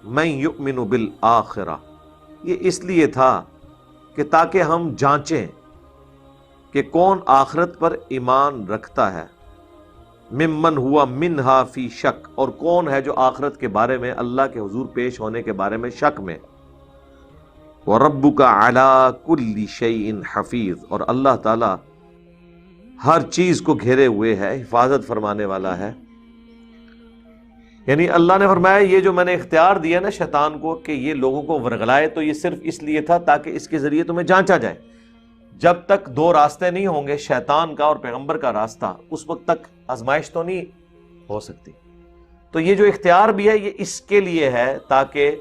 من یؤمن بالآخرہ، یہ اس لیے تھا کہ تاکہ ہم جانچیں کہ کون آخرت پر ایمان رکھتا ہے، ممن ہوا منہا فی شک، اور کون ہے جو آخرت کے بارے میں اللہ کے حضور پیش ہونے کے بارے میں شک میں۔ وَرَبُّكَ عَلَىٰ كُلِّ شَيْءٍ حَفِيظٌ، اور اللہ تعالی ہر چیز کو گھیرے ہوئے ہے، حفاظت فرمانے والا ہے۔ یعنی اللہ نے فرمایا یہ جو میں نے اختیار دیا نا شیطان کو کہ یہ لوگوں کو ورغلائے، تو یہ صرف اس لیے تھا تاکہ اس کے ذریعے تمہیں جانچا جائے۔ جب تک دو راستے نہیں ہوں گے، شیطان کا اور پیغمبر کا راستہ، اس وقت تک آزمائش تو نہیں ہو سکتی۔ تو یہ جو اختیار بھی ہے یہ اس کے لیے ہے تاکہ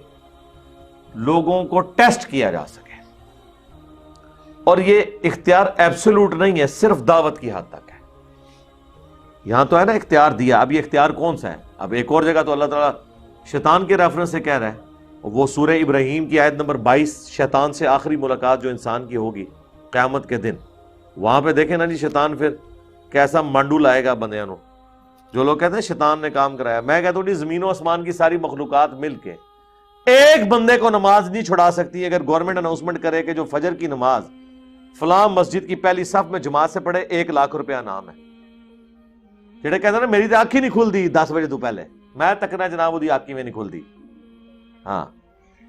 لوگوں کو ٹیسٹ کیا جا سکے، اور یہ اختیار ایبسولوٹ نہیں ہے، صرف دعوت کی حد تک ہے۔ یہاں تو ہے نا اختیار دیا، اب یہ اختیار کون سا ہے؟ اب ایک اور جگہ تو اللہ تعالیٰ شیطان کے ریفرنس سے کہہ رہا ہے، وہ سورہ ابراہیم کی آیت نمبر 22، شیطان سے آخری ملاقات جو انسان کی ہوگی قیامت کے دن، وہاں پہ دیکھیں نا جی شیطان پھر کیسا مانڈو لائے گا بندیاں نو۔ جو لوگ کہتے ہیں شیطان نے کام کرایا، میں کہتا ہوں جی زمین و آسمان کی ساری مخلوقات مل کے ایک بندے کو نماز نہیں چھڑا سکتی۔ اگر گورنمنٹ اناؤنسمنٹ کرے کہ جو فجر کی نماز فلاں مسجد کی پہلی صف میں جماعت سے پڑھے 1 لاکھ روپیہ انعام ہے، جڑے کہتے ہیں نا میری تو آنکھ ہی نہیں کھل دی 10 بجے تو پہلے، میں تکنا جناب وہ آنکھ میں نہیں کھل دی، ہاں،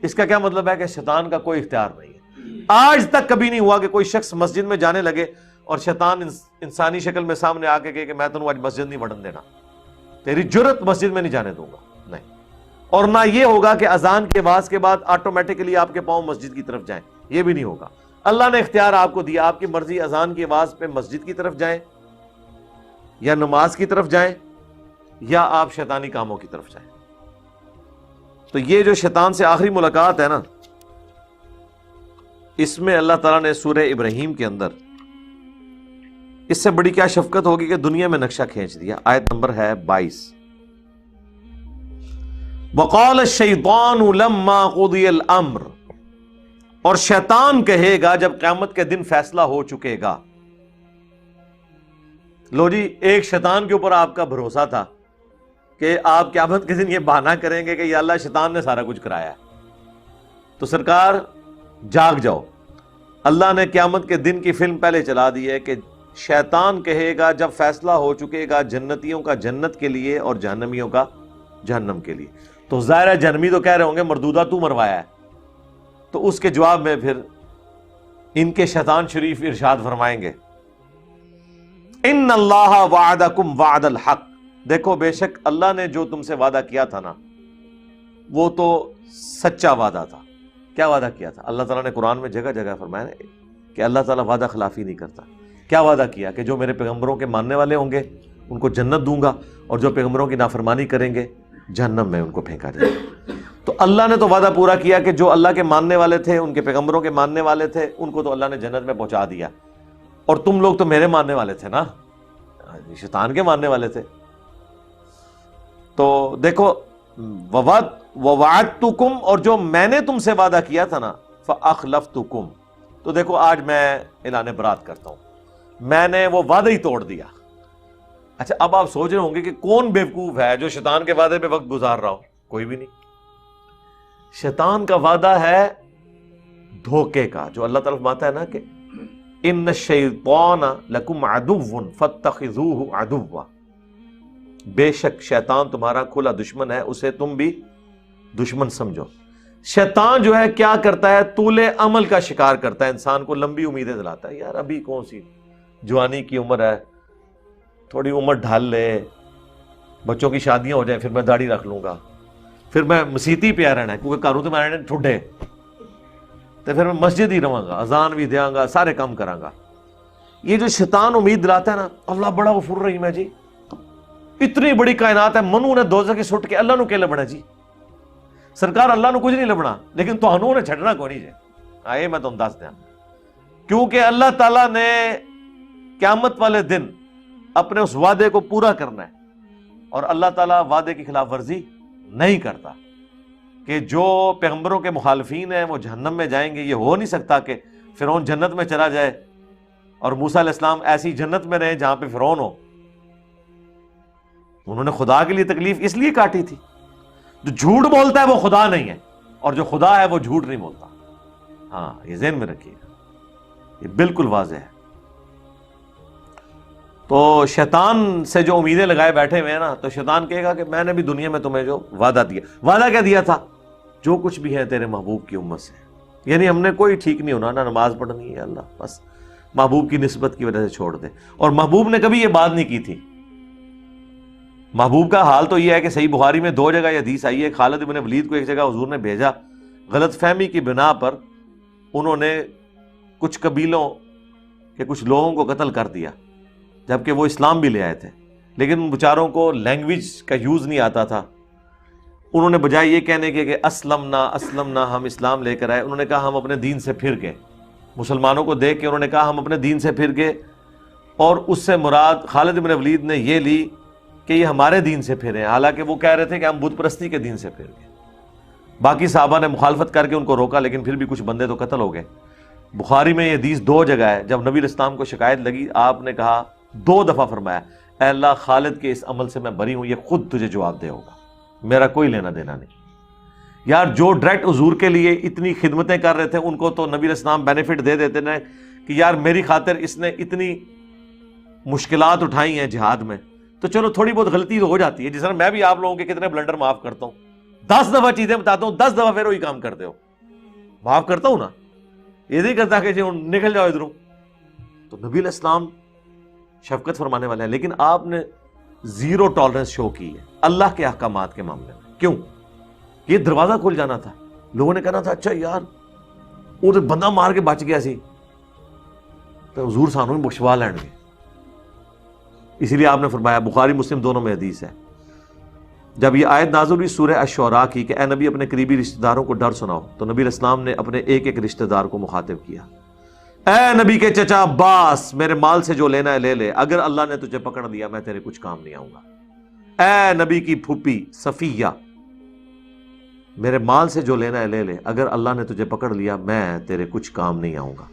اس کا کیا مطلب ہے کہ شیطان کا کوئی اختیار نہیں ہے۔ آج تک کبھی نہیں ہوا کہ کوئی شخص مسجد میں جانے لگے اور شیطان انسانی شکل میں سامنے آ کے کہے کہ میں تمہیں آج مسجد نہیں بڑھن دینا، تیری جرت مسجد میں نہیں جانے دوں گا، نہیں۔ اور نہ یہ ہوگا کہ اذان کے آواز کے بعد آٹومیٹکلی آپ کے پاؤں مسجد کی طرف جائیں، یہ بھی نہیں ہوگا۔ اللہ نے اختیار آپ کو دیا، آپ کی مرضی اذان کی آواز پہ مسجد کی طرف جائیں یا نماز کی طرف جائیں یا آپ شیطانی کاموں کی طرف جائیں۔ تو یہ جو شیطان سے آخری ملاقات ہے نا، اس میں اللہ تعالیٰ نے سورہ ابراہیم کے اندر اس سے بڑی کیا شفقت ہوگی کہ دنیا میں نقشہ کھینچ دیا۔ آیت نمبر ہے 22، وَقَالَ الشَّيْطَانُ لَمَّا قُضِيَ الْأَمْرُ، اور شیطان کہے گا جب قیامت کے دن فیصلہ ہو چکے گا۔ لو جی، ایک شیطان کے اوپر آپ کا بھروسہ تھا کہ آپ قیامت کے دن یہ بہانہ کریں گے کہ یا اللہ شیطان نے سارا کچھ کرایا ہے، تو سرکار جاگ جاؤ۔ اللہ نے قیامت کے دن کی فلم پہلے چلا دی ہے کہ شیطان کہے گا جب فیصلہ ہو چکے گا جنتیوں کا جنت کے لیے اور جہنمیوں کا جہنم کے لیے، تو ظاہر ہے جہنمی تو کہہ رہے ہوں گے مردودہ تو مروایا ہے، تو اس کے جواب میں پھر ان کے شیطان شریف ارشاد فرمائیں گے، ان اللہ وعدکم وعد الحق، دیکھو بے شک اللہ نے جو تم سے وعدہ کیا تھا نا وہ تو سچا وعدہ تھا۔ کیا وعدہ کیا تھا؟ اللہ تعالیٰ نے قرآن میں جگہ جگہ فرمایا کہ اللہ تعالیٰ وعدہ خلافی نہیں کرتا۔ کیا وعدہ کیا؟ کہ جو میرے پیغمبروں کے ماننے والے ہوں گے ان کو جنت دوں گا، اور جو پیغمبروں کی نافرمانی کریں گے جہنم میں ان کو پھینکا جائے گا۔ تو اللہ نے تو وعدہ پورا کیا کہ جو اللہ کے ماننے والے تھے، ان کے پیغمبروں کے ماننے والے تھے، ان کو تو اللہ نے جنت میں پہنچا دیا، اور تم لوگ تو میرے ماننے والے تھے نا، شیطان کے ماننے والے تھے۔ تو دیکھو وَوَعَدتُکُم، اور جو میں نے تم سے وعدہ کیا تھا نا، فَأَخْلَفْتُکُم، تو دیکھو آج میں اعلان برات کرتا ہوں، میں نے وہ وعدہ ہی توڑ دیا۔ اچھا اب آپ سوچ رہے ہوں گے کہ کون بیوقوف ہے جو شیطان کے وعدے پہ وقت گزار رہا ہو؟ کوئی بھی نہیں۔ شیطان کا وعدہ ہے دھوکے کا، جو اللہ تعالیٰ فرماتا ہے نا کہ ان الشیطان لکم عدو فاتخذوہ عدوا، بے شک شیطان تمہارا کھلا دشمن ہے، اسے تم بھی دشمن سمجھو۔ شیطان جو ہے کیا کرتا ہے؟ طول عمل کا شکار کرتا ہے، انسان کو لمبی امیدیں دلاتا ہے۔ یار ابھی کون سی جوانی کی عمر ہے، تھوڑی عمر ڈھال لے، بچوں کی شادیاں ہو جائیں، پھر میں داڑھی رکھ لوں گا، پھر میں مسیتی پہ رہنا ہے کیونکہ کاروں تو میں ٹھڈے، تو پھر میں مسجد ہی رہوں گا، اذان بھی دیاں گا، سارے کام کراں گا۔ یہ جو شیطان امید دلاتا ہے نا، اللہ بڑا غفور رحیم ہے جی، اتنی بڑی کائنات ہے، منو نے دوزخ کی سٹ کے اللہ نو کہ لبنا جی، سرکار اللہ نو کچھ نہیں لبنا، لیکن تہانوں نے چھڈنا کو نہیں جے۔ آئے میں تم دس دیا، کیونکہ اللہ تعالیٰ نے قیامت والے دن اپنے اس وعدے کو پورا کرنا ہے، اور اللہ تعالیٰ وعدے کی خلاف ورزی نہیں کرتا کہ جو پیغمبروں کے مخالفین ہیں وہ جہنم میں جائیں گے۔ یہ ہو نہیں سکتا کہ فرعون جنت میں چلا جائے اور موسیٰ علیہ السلام ایسی جنت میں رہے جہاں پہ فرعون ہو۔ انہوں نے خدا کے لیے تکلیف اس لیے کاٹی تھی۔ جو جھوٹ بولتا ہے وہ خدا نہیں ہے، اور جو خدا ہے وہ جھوٹ نہیں بولتا۔ ہاں یہ ذہن میں رکھیے گا، یہ بالکل واضح ہے۔ تو شیطان سے جو امیدیں لگائے بیٹھے ہوئے ہیں نا، تو شیطان کہے گا کہ میں نے بھی دنیا میں تمہیں جو وعدہ دیا، وعدہ کیا دیا تھا؟ جو کچھ بھی ہے تیرے محبوب کی امت سے، یعنی ہم نے کوئی ٹھیک نہیں ہونا، نہ نماز پڑھنی ہے، اللہ بس محبوب کی نسبت کی وجہ سے چھوڑ دے۔ اور محبوب نے کبھی یہ بات نہیں کی تھی۔ محبوب کا حال تو یہ ہے کہ صحیح بخاری میں 2 جگہ یہ حدیث آئی ہے، خالد بن ولید کو ایک جگہ حضور نے بھیجا، غلط فہمی کی بنا پر انہوں نے کچھ قبیلوں کے کچھ لوگوں کو قتل کر دیا، جبکہ وہ اسلام بھی لے آئے تھے، لیکن ان بیچاروں کو لینگویج کا یوز نہیں آتا تھا۔ انہوں نے بجائے یہ کہنے کے کہ اسلمنا ہم اسلام لے کر آئے، انہوں نے کہا ہم اپنے دین سے پھر گئے۔ مسلمانوں کو دیکھ کے انہوں نے کہا ہم اپنے دین سے پھر گئے، اور اس سے مراد خالد بن ولید نے یہ لی کہ یہ ہمارے دین سے پھرے ہیں، حالانکہ وہ کہہ رہے تھے کہ ہم بت پرستی کے دین سے پھر گئے۔ باقی صحابہ نے مخالفت کر کے ان کو روکا، لیکن پھر بھی کچھ بندے تو قتل ہو گئے۔ بخاری میں یہ حدیث 2 جگہ ہے۔ جب نبی علیہ السلام کو شکایت لگی، آپ نے کہا 2 دفعہ فرمایا، اے اللہ خالد کے اس عمل سے میں بری ہوں، یہ خود تجھے جواب دے ہوگا، میرا کوئی لینا دینا نہیں۔ یار جو ڈائریکٹ حضور کے لیے اتنی خدمتیں کر رہے تھے، ان کو تو نبی علیہ السلام بینیفٹ دے دیتے نا کہ یار میری خاطر اس نے اتنی مشکلات اٹھائی ہیں جہاد میں، تو چلو تھوڑی بہت غلطی تو ہو جاتی ہے، جس طرح میں بھی آپ لوگوں کے کتنے بلنڈر معاف کرتا ہوں، 10 دفعہ چیزیں بتاتا ہوں، 10 دفعہ پھر وہی کام کرتے ہو، معاف کرتا ہوں نا، یہ نہیں کرتا کہ نکل جاؤ ادھروں۔ تو نبی علیہ السلام شفقت فرمانے والے ہیں، لیکن آپ نے 0 ٹالرنس شو کی ہے اللہ کے احکامات کے معاملے میں۔ کیوں؟ یہ دروازہ کھل جانا تھا، لوگوں نے کہنا تھا اچھا یار وہ تو بندہ مار کے بچ گیا سی، تو حضور سانوں بخشوا لین گے۔ اسی لیے آپ نے فرمایا، بخاری مسلم دونوں میں حدیث ہے، جب یہ آیت نازل ہوئی سورہ الشعراء کی کہ اے نبی اپنے قریبی رشتہ داروں کو ڈر سناؤ، تو نبی علیہ السلام نے اپنے ایک ایک رشتہ دار کو مخاطب کیا، اے نبی کے چچا عباس، میرے مال سے جو لینا ہے لے لے، اگر اللہ نے تجھے پکڑ لیا میں تیرے کچھ کام نہیں آؤں گا۔ اے نبی کی پھوپھی صفیہ، میرے مال سے جو لینا ہے لے لے، اگر اللہ نے تجھے پکڑ لیا میں تیرے کچھ کام نہیں آؤں گا۔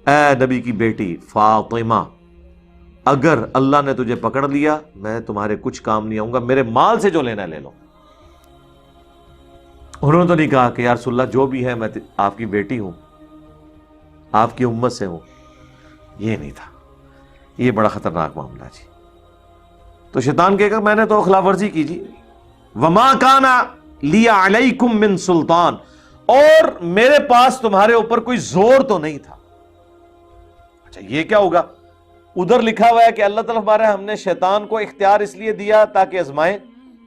اے نبی کی بیٹی فاطمہ، اگر اللہ نے تجھے پکڑ لیا میں تمہارے کچھ کام نہیں آؤں گا، میرے مال سے جو لینا ہے لے لو۔ انہوں نے تو نہیں کہا کہ یا رسول اللہ جو بھی ہے میں آپ کی بیٹی ہوں، آپ کی امت سے ہوں، یہ نہیں تھا۔ یہ بڑا خطرناک معاملہ جی۔ تو شیطان کہے گا میں نے تو خلاف ورزی کی جی، وما کان لی علیکم من سلطان، اور میرے پاس تمہارے اوپر کوئی زور تو نہیں تھا۔ اچھا یہ کیا ہوگا؟ ادھر لکھا ہوا ہے کہ اللہ تعالیٰ ہمارے ہم نے شیطان کو اختیار اس لیے دیا تاکہ آزمائیں،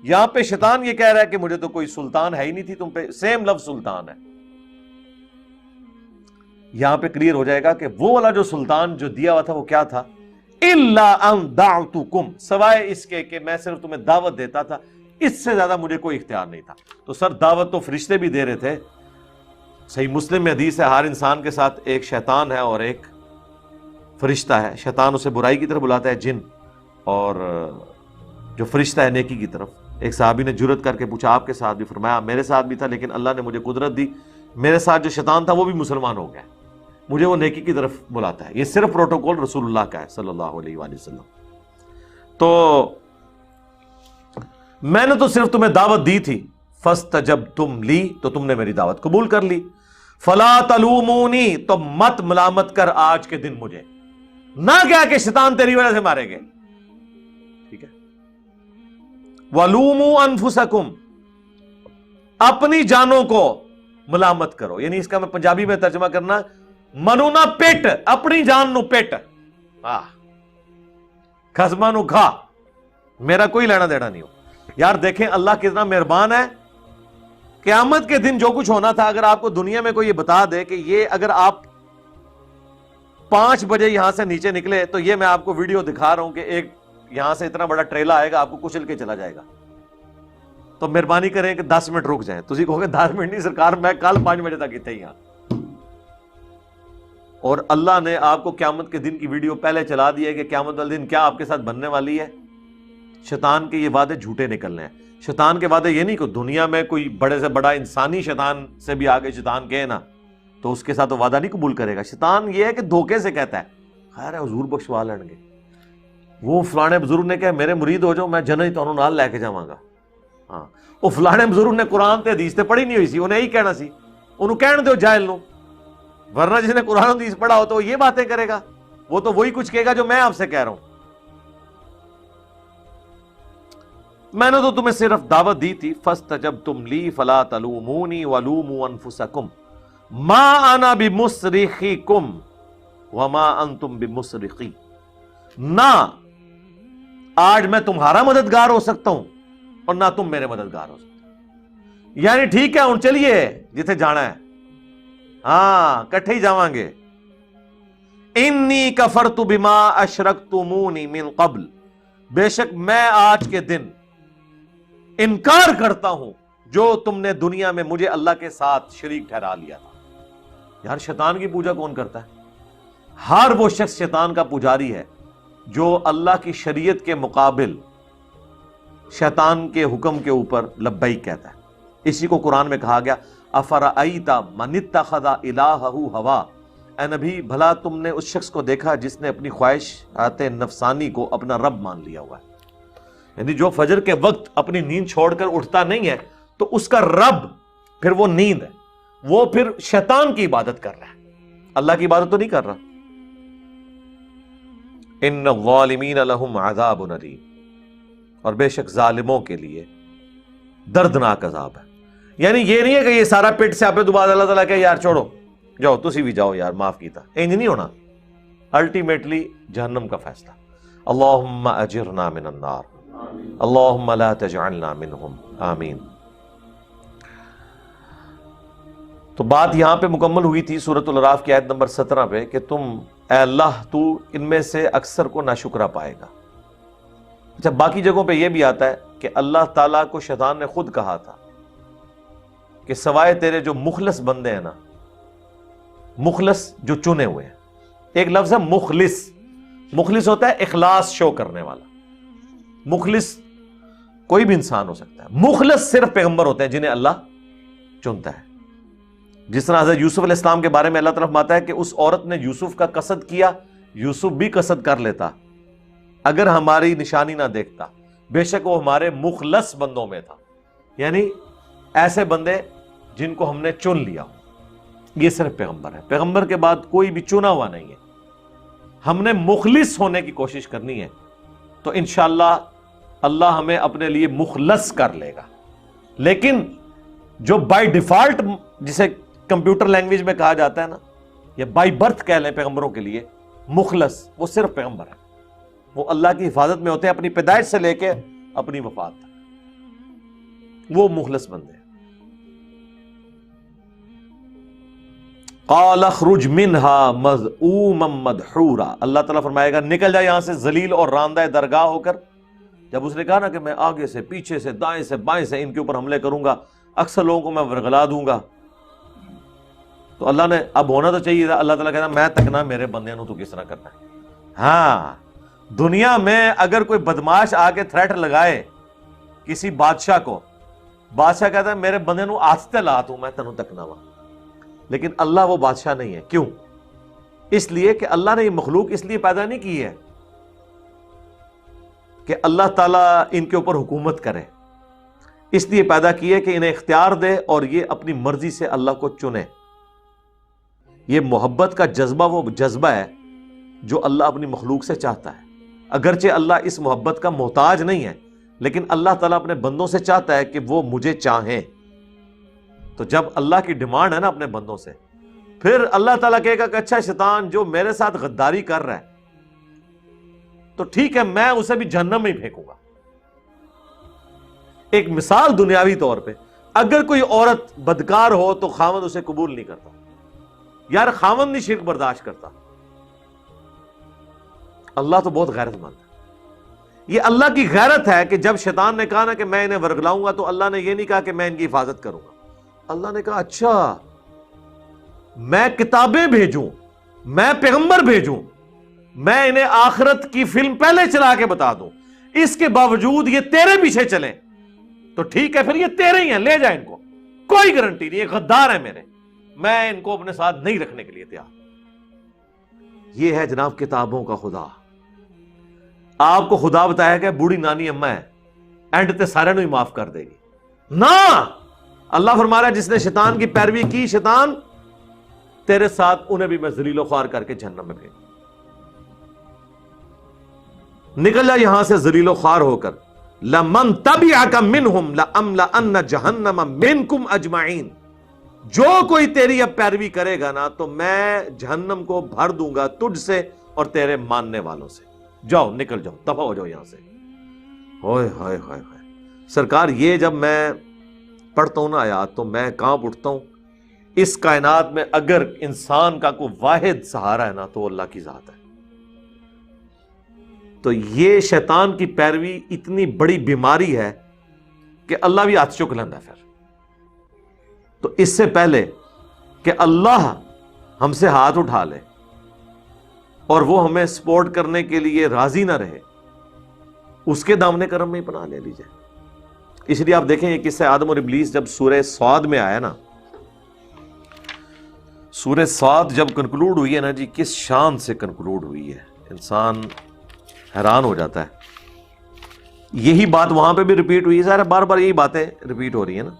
یہاں پہ شیطان یہ کہہ رہا ہے کہ مجھے تو کوئی سلطان ہے ہی نہیں تھی تم پہ، سیم لفظ سلطان ہے۔ یہاں پہ کلیئر ہو جائے گا کہ وہ والا جو سلطان جو دیا ہوا تھا وہ کیا تھا، الا ان دعوتکم، سوائے اس کے کہ میں صرف تمہیں دعوت دیتا تھا، اس سے زیادہ مجھے کوئی اختیار نہیں تھا۔ تو سر دعوت تو فرشتے بھی دے رہے تھے، صحیح مسلم میں حدیث ہے ہر انسان کے ساتھ ایک شیطان ہے اور ایک فرشتہ ہے، شیطان اسے برائی کی طرف بلاتا ہے جن، اور جو فرشتہ ہے نیکی کی طرف۔ ایک صحابی نے جرت کر کے پوچھا آپ کے ساتھ بھی؟ فرمایا میرے ساتھ بھی تھا، لیکن اللہ نے مجھے قدرت دی، میرے ساتھ جو شیطان تھا وہ بھی مسلمان ہو گیا، مجھے وہ نیکی کی طرف بلاتا ہے. یہ صرف پروٹوکول رسول اللہ کا ہے صلی اللہ علیہ وآلہ وسلم. تو میں نے تو صرف تمہیں دعوت دی تھی، فاستجبتم لی، تو تم نے میری دعوت قبول کر لی. فلا تلومونی، تو مت ملامت کر آج کے دن مجھے، نہ کیا کہ شیطان تیری وجہ سے مارے گئے. ٹھیک ہے. وَلُومُوا أَنفُسَكُمْ، اپنی جانوں کو ملامت کرو. یعنی اس کا میں پنجابی میں ترجمہ کرنا، منو نہ پیٹ، اپنی جان نو پیٹ، خزمہ نو کھا، میرا کوئی لینا دینا نہیں ہو. یار دیکھیں اللہ کتنا مہربان ہے. قیامت کے دن جو کچھ ہونا تھا، اگر آپ کو دنیا میں کوئی یہ بتا دے کہ یہ اگر آپ 5 بجے یہاں سے نیچے نکلے تو یہ میں آپ کو ویڈیو دکھا رہا ہوں کہ ایک یہاں سے اتنا بڑا ٹریلا آئے گا آپ کو کچل کے چلا جائے گا، تو مہربانی کریں کہ 10 منٹ رک جائیں. تسی کہو گے 10 منٹ نہیں سرکار، میں کل 5 بجے تک اتنے ہی ہاں. اور اللہ نے آپ کو قیامت کے دن کی ویڈیو پہلے چلا دی ہے کہ قیامت والے دن کیا آپ کے ساتھ بننے والی ہے. شیطان کے یہ وعدے جھوٹے نکلنے ہیں. شیطان کے وعدے یہ نہیں کہ دنیا میں کوئی بڑے سے بڑا انسانی شیطان سے بھی آگے شیطان کہے نا تو اس کے ساتھ وہ وعدہ نہیں قبول کرے گا. شیطان یہ ہے کہ دھوکے سے کہتا ہے خیر ہے حضور بخشوا لیں گے، وہ فلانے بزرگ نے کہا میرے مرید ہو جاؤ میں جنت تانوں نال لے کے جاواں گا. ہاں وہ فلانے بزرگ نے قرآن تے حدیث تے پڑھی نہیں ہوئی سی، انہیں یہی کہنا سی، انہوں کہن دیو جاہل نو. ورنہ جس نے قرآن حدیث پڑھا ہو تو وہ یہ باتیں کرے گا، وہ تو وہی کچھ کہے گا جو میں آپ سے کہہ رہا ہوں. میں نے تو تمہیں صرف دعوت دی تھی، فاستجبتم لی فلا تلومونی ولوموا انفسکم ما انا بمصرخکم وما انتم بمصرخی. نہ آج میں تمہارا مددگار ہو سکتا ہوں اور نہ تم میرے مددگار ہو سکتے. یعنی ٹھیک ہے ہن چلیے جتھے جانا ہے، ہاں کٹھے ہی جاواں گے. انی کفرت بما اشرکتمونی من قبل، بے شک میں آج کے دن انکار کرتا ہوں جو تم نے دنیا میں مجھے اللہ کے ساتھ شریک ٹھہرا لیا تھا. یار شیطان کی پوجا کون کرتا ہے؟ ہر وہ شخص شیطان کا پجاری ہے جو اللہ کی شریعت کے مقابل شیطان کے حکم کے اوپر لبیک کہتا ہے. اسی کو قرآن میں کہا گیا افرأیت من اتخذ الہہ ہوا، اے نبی بھلا تم نے اس شخص کو دیکھا جس نے اپنی خواہشات نفسانی کو اپنا رب مان لیا ہوا ہے. یعنی جو فجر کے وقت اپنی نیند چھوڑ کر اٹھتا نہیں ہے تو اس کا رب پھر وہ نیند ہے، وہ پھر شیطان کی عبادت کر رہا ہے، اللہ کی عبادت تو نہیں کر رہا. ان الظالمین لہم عذاب علیم، اور بے شک ظالموں کے لیے دردناک عذاب ہے. یعنی یہ نہیں ہے کہ یہ سارا پیٹ سے آپ دوبارہ اللہ تعالیٰ کہ یار چھوڑو جاؤ تسی بھی جاؤ یار معاف کیتا، انج نہیں ہونا. الٹیمیٹلی جہنم کا فیصلہ. اللہم اجرنا من النار اللہم لا تجعلنا منہم آمین. تو بات یہاں پہ مکمل ہوئی تھی سورۃ الاعراف کی آیت نمبر 17 پہ کہ تم اے اللہ تو ان میں سے اکثر کو ناشکرا پائے گا. اچھا باقی جگہوں پہ یہ بھی آتا ہے کہ اللہ تعالیٰ کو شیطان نے خود کہا تھا کہ سوائے تیرے جو مخلص بندے ہیں نا، مخلص جو چنے ہوئے ہیں، ایک لفظ ہے مخلص. مخلص ہوتا ہے اخلاص شو کرنے والا. مخلص کوئی بھی انسان ہو سکتا ہے، مخلص صرف پیغمبر ہوتے ہیں جنہیں اللہ چنتا ہے. جس طرح حضرت یوسف علیہ السلام کے بارے میں اللہ تعالیٰ فرماتا ہے کہ اس عورت نے یوسف کا قصد کیا، یوسف بھی قصد کر لیتا اگر ہماری نشانی نہ دیکھتا، بے شک وہ ہمارے مخلص بندوں میں تھا. یعنی ایسے بندے جن کو ہم نے چن لیا ہو، یہ صرف پیغمبر ہے. پیغمبر کے بعد کوئی بھی چنا ہوا نہیں ہے. ہم نے مخلص ہونے کی کوشش کرنی ہے تو انشاءاللہ اللہ ہمیں اپنے لیے مخلص کر لے گا. لیکن جو بائی ڈیفالٹ جسے کمپیوٹر لینگویج میں کہا جاتا ہے نا، یا بائی برتھ کہہ لیں پیغمبروں کے لیے مخلص، وہ صرف پیغمبر ہے. وہ اللہ کی حفاظت میں ہوتے ہیں اپنی پیدائش سے لے کے اپنی وفات تک، وہ مخلص بندے ہیں. قال اخرج منها مذءوما مدحورا، اللہ تعالیٰ فرمائے گا نکل جا یہاں سے ذلیل اور راندہ درگاہ ہو کر. جب اس نے کہا نا کہ میں آگے سے پیچھے سے دائیں سے بائیں سے ان کے اوپر حملے کروں گا، اکثر لوگوں کو میں ورغلا دوں گا، تو اللہ نے اب ہونا تو چاہیے تھا. اللہ تعالیٰ کہتا میں تکنا میرے بندے نو تو کس طرح کرنا ہے. ہاں دنیا میں اگر کوئی بدماش آ کے تھریٹ لگائے کسی بادشاہ کو، بادشاہ کہتا ہے میرے بندے نو آستے لا تو میں تینوں تکنا وا. لیکن اللہ وہ بادشاہ نہیں ہے. کیوں؟ اس لیے کہ اللہ نے یہ مخلوق اس لیے پیدا نہیں کی ہے کہ اللہ تعالیٰ ان کے اوپر حکومت کرے، اس لیے پیدا کی ہے کہ انہیں اختیار دے اور یہ اپنی مرضی سے اللہ کو چنے۔ یہ محبت کا جذبہ وہ جذبہ ہے جو اللہ اپنی مخلوق سے چاہتا ہے۔ اگرچہ اللہ اس محبت کا محتاج نہیں ہے، لیکن اللہ تعالیٰ اپنے بندوں سے چاہتا ہے کہ وہ مجھے چاہیں۔ تو جب اللہ کی ڈیمانڈ ہے نا اپنے بندوں سے، پھر اللہ تعالیٰ کہے گا کہ اچھا شیطان جو میرے ساتھ غداری کر رہا ہے تو ٹھیک ہے، میں اسے بھی جہنم میں ہی پھینکوں گا۔ ایک مثال دنیاوی طور پہ، اگر کوئی عورت بدکار ہو تو خاوند اسے قبول نہیں کرتا، یار خاوند نہیں شرک برداشت کرتا، اللہ تو بہت غیرت مند ہے۔ یہ اللہ کی غیرت ہے کہ جب شیطان نے کہا نا کہ میں انہیں ورگلاؤں گا تو اللہ نے یہ نہیں کہا کہ میں ان کی حفاظت کروں گا، اللہ نے کہا اچھا میں کتابیں بھیجوں، میں پیغمبر بھیجوں، میں انہیں آخرت کی فلم پہلے چلا کے بتا دوں، اس کے باوجود یہ تیرے پیچھے چلیں تو ٹھیک ہے، پھر یہ تیرے ہی ہیں، لے جائیں ان کو، کوئی گارنٹی نہیں، یہ غدار ہے میرے، میں ان کو اپنے ساتھ نہیں رکھنے کے لیے تیار۔ یہ ہے جناب کتابوں کا خدا۔ آپ کو خدا بتایا کہ بوڑھی نانی اماں ہے، اینڈ تے سارے نو ہی معاف کر دے گی، نہ، اللہ فرما رہا ہے جس نے شیطان کی پیروی کی، شیطان تیرے ساتھ انہیں بھی میں ذلیل و خوار کر کے جہنم میں پھینکوں، نکل جا یہاں سے ذلیل و خوار ہو کر۔ لَمَن تَبِعَكَ مِنْهُمْ لَأَمْلَأَنَّ جَهَنَّمَ مِنْكُمْ أَجْمَعِينَ، جو کوئی تیری اب پیروی کرے گا نا تو میں جہنم کو بھر دوں گا تجھ سے اور تیرے ماننے والوں سے، جاؤ نکل جاؤ، دفع ہو جاؤ یہاں سے۔ ہوئے ہوئے ہوئے ہوئے سرکار، یہ جب میں پڑھتا ہوں نا آیات تو میں کانپ اٹھتا ہوں۔ اس کائنات میں اگر انسان کا کوئی واحد سہارا ہے نا تو وہ اللہ کی ذات ہے۔ تو یہ شیطان کی پیروی اتنی بڑی بیماری ہے کہ اللہ بھی ہاتھ چک لینا ہے پھر۔ تو اس سے پہلے کہ اللہ ہم سے ہاتھ اٹھا لے اور وہ ہمیں سپورٹ کرنے کے لیے راضی نہ رہے، اس کے دامن کرم میں ہی پناہ لے لیجئے۔ اس لیے آپ دیکھیں یہ قصہ آدم اور ابلیس جب سورہ صاد میں آیا نا، سورہ صاد جب کنکلوڈ ہوئی ہے نا جی، کس شان سے کنکلوڈ ہوئی ہے، انسان حیران ہو جاتا ہے۔ یہی بات وہاں پہ بھی ریپیٹ ہوئی ہے، ظاہر ہے بار بار یہی باتیں ریپیٹ ہو رہی ہیں نا۔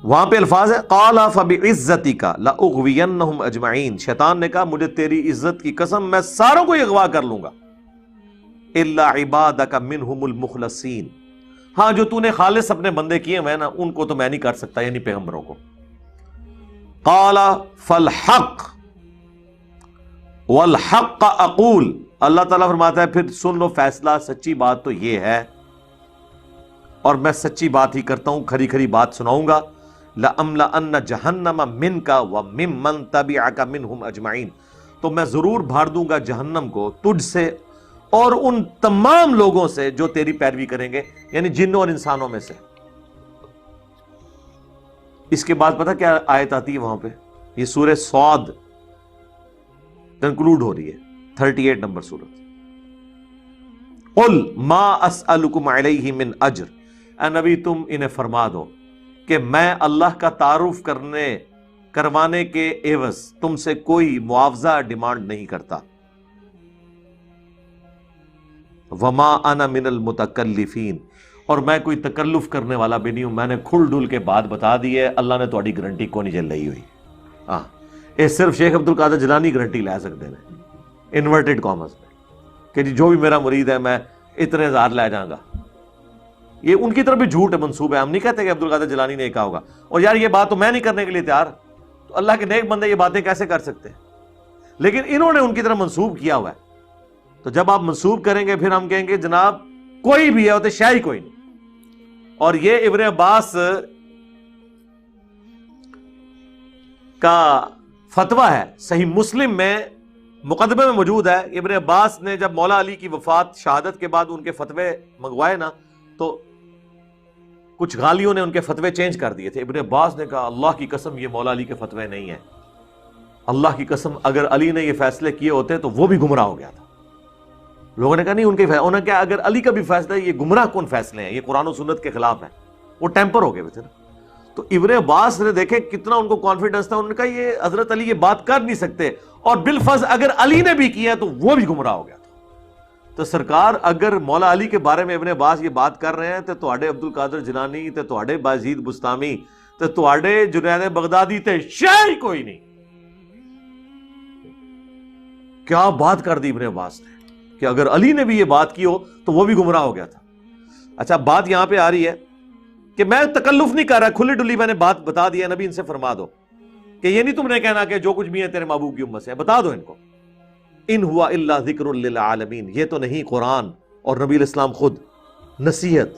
وہاں پہ الفاظ ہے قال فبعزتک لاغوینہم اجمعین، شیطان نے کہا مجھے تیری عزت کی قسم میں ساروں کو اغوا کر لوں گا، الا عبادک منہم المخلصین، ہاں جو تو نے خالص اپنے بندے کیے ہوئے نا ان کو تو میں نہیں کر سکتا، یعنی پیغمبروں کو۔ قال فالحق والحق اقول، اللہ تعالیٰ فرماتا ہے پھر سن لو فیصلہ، سچی بات تو یہ ہے اور میں سچی بات ہی کرتا ہوں، کھری کھری بات سناؤں گا۔ لَأَمْلَأَنَّ جَهَنَّمَ مِنْكَ وَمِمَّنْ تَبِعَكَ مِنْهُمْ أَجْمَعِينَ، تو میں ضرور بھار دوں گا جہنم کو تجھ سے اور ان تمام لوگوں سے جو تیری پیروی کریں گے، یعنی جنوں اور انسانوں میں سے۔ اس کے بعد پتہ کیا آیت آتی ہے وہاں پہ، یہ سورہ صاد کنکلوڈ ہو رہی ہے، 38 نمبر سورت۔ قُلْ مَا أَسْأَلُكُمْ عَلَيْهِ مِنْ أَجْرٍ، اے نبی تم انہیں فرما دو کہ میں اللہ کا تعارف کروانے کے عوض تم سے کوئی معاوضہ ڈیمانڈ نہیں کرتا۔ وَمَا أَنَا مِنَ الْمُتَكَلِّفِينَ، اور میں کوئی تکلف کرنے والا بھی نہیں ہوں، میں نے کھل ڈل کے بات بتا دی ہے، اللہ نے تھوڑی گارنٹی کو نہیں جل رہی ہوئی۔ ہاں یہ صرف شیخ عبد القادر جیلانی گارنٹی لے سکتے ہیں انورٹڈ کامرس میں کہ جی جو بھی میرا مرید ہے میں اتنے ہزار لے جاؤں گا۔ یہ ان کی طرف بھی جھوٹ ہے، منسوب ہے، ہم نہیں کہتے کہ عبد القادر جیلانی نے کہا ہوگا، اور یار یہ بات تو میں نہیں کرنے کے لیے تیار، تو اللہ کے نیک بندے یہ باتیں کیسے کر سکتے ہیں؟ لیکن انہوں نے ان کی طرف منسوب کیا ہوا ہے، تو جب آپ منسوب کریں گے پھر ہم کہیں گے جناب کوئی بھی ہے ہوتے شاہی کوئی نہیں۔ اور یہ ابن عباس کا فتویٰ ہے، صحیح مسلم میں مقدمے میں موجود ہے۔ ابن عباس نے جب مولا علی کی وفات شہادت کے بعد ان کے فتوے منگوائے نا تو کچھ غالیوں نے ان کے فتوے چینج کر دیے تھے۔ ابن عباس نے کہا اللہ کی قسم یہ مولا علی کے فتوے نہیں ہیں، اللہ کی قسم اگر علی نے یہ فیصلے کیے ہوتے تو وہ بھی گمراہ ہو گیا تھا۔ لوگوں نے کہا نہیں ان کے انہوں نے کہا اگر علی کا بھی فیصلہ ہے یہ گمراہ کون فیصلے ہیں، یہ قرآن و سنت کے خلاف ہے، وہ ٹیمپر ہو گئے تھے نا۔ تو ابن عباس نے دیکھے کتنا ان کو کانفیڈنس تھا، انہوں نے کہا یہ حضرت علی یہ بات کر نہیں سکتے، اور بالفرض اگر علی نے بھی کیا تو وہ بھی گمراہ ہو گیا تھا۔ تو سرکار اگر مولا علی کے بارے میں ابن عباس یہ بات کر رہے ہیں تو تواڈے عبد القادر جیلانی تے تواڈے بازید بستامی تے تواڈے جنید بغدادی تے شے کوئی نہیں۔ کیا بات کر دی ابن عباس نے کہ اگر علی نے بھی یہ بات کی ہو تو وہ بھی گمراہ ہو گیا تھا۔ اچھا بات یہاں پہ آ رہی ہے کہ میں تکلف نہیں کر رہا، کھلی ڈلی میں نے بات بتا دیا، نبی ان سے فرما دو کہ یہ نہیں تم نے کہنا کہ جو کچھ بھی ہے تیرے محبوب کی امت سے، بتا دو ان کو ان ہوا الا ذکر للعالمین، یہ تو نہیں قرآن اور نبی الاسلام خود نصیحت،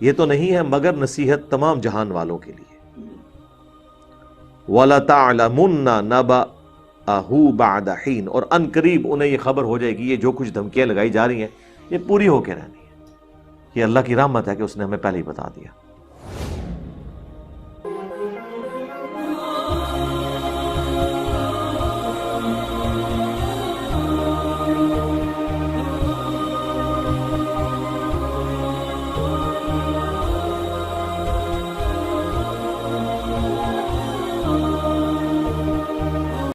یہ تو نہیں ہے مگر نصیحت تمام جہان والوں کے لیے۔ وَلَتَعْلَمُنَّ نَبَأَهُ بَعْدَ حِينٍ، اور ان قریب انہیں یہ خبر ہو جائے گی یہ جو کچھ دھمکیاں لگائی جا رہی ہیں یہ پوری ہو کے رہنی ہے۔ یہ اللہ کی رحمت ہے کہ اس نے ہمیں پہلے ہی بتا دیا۔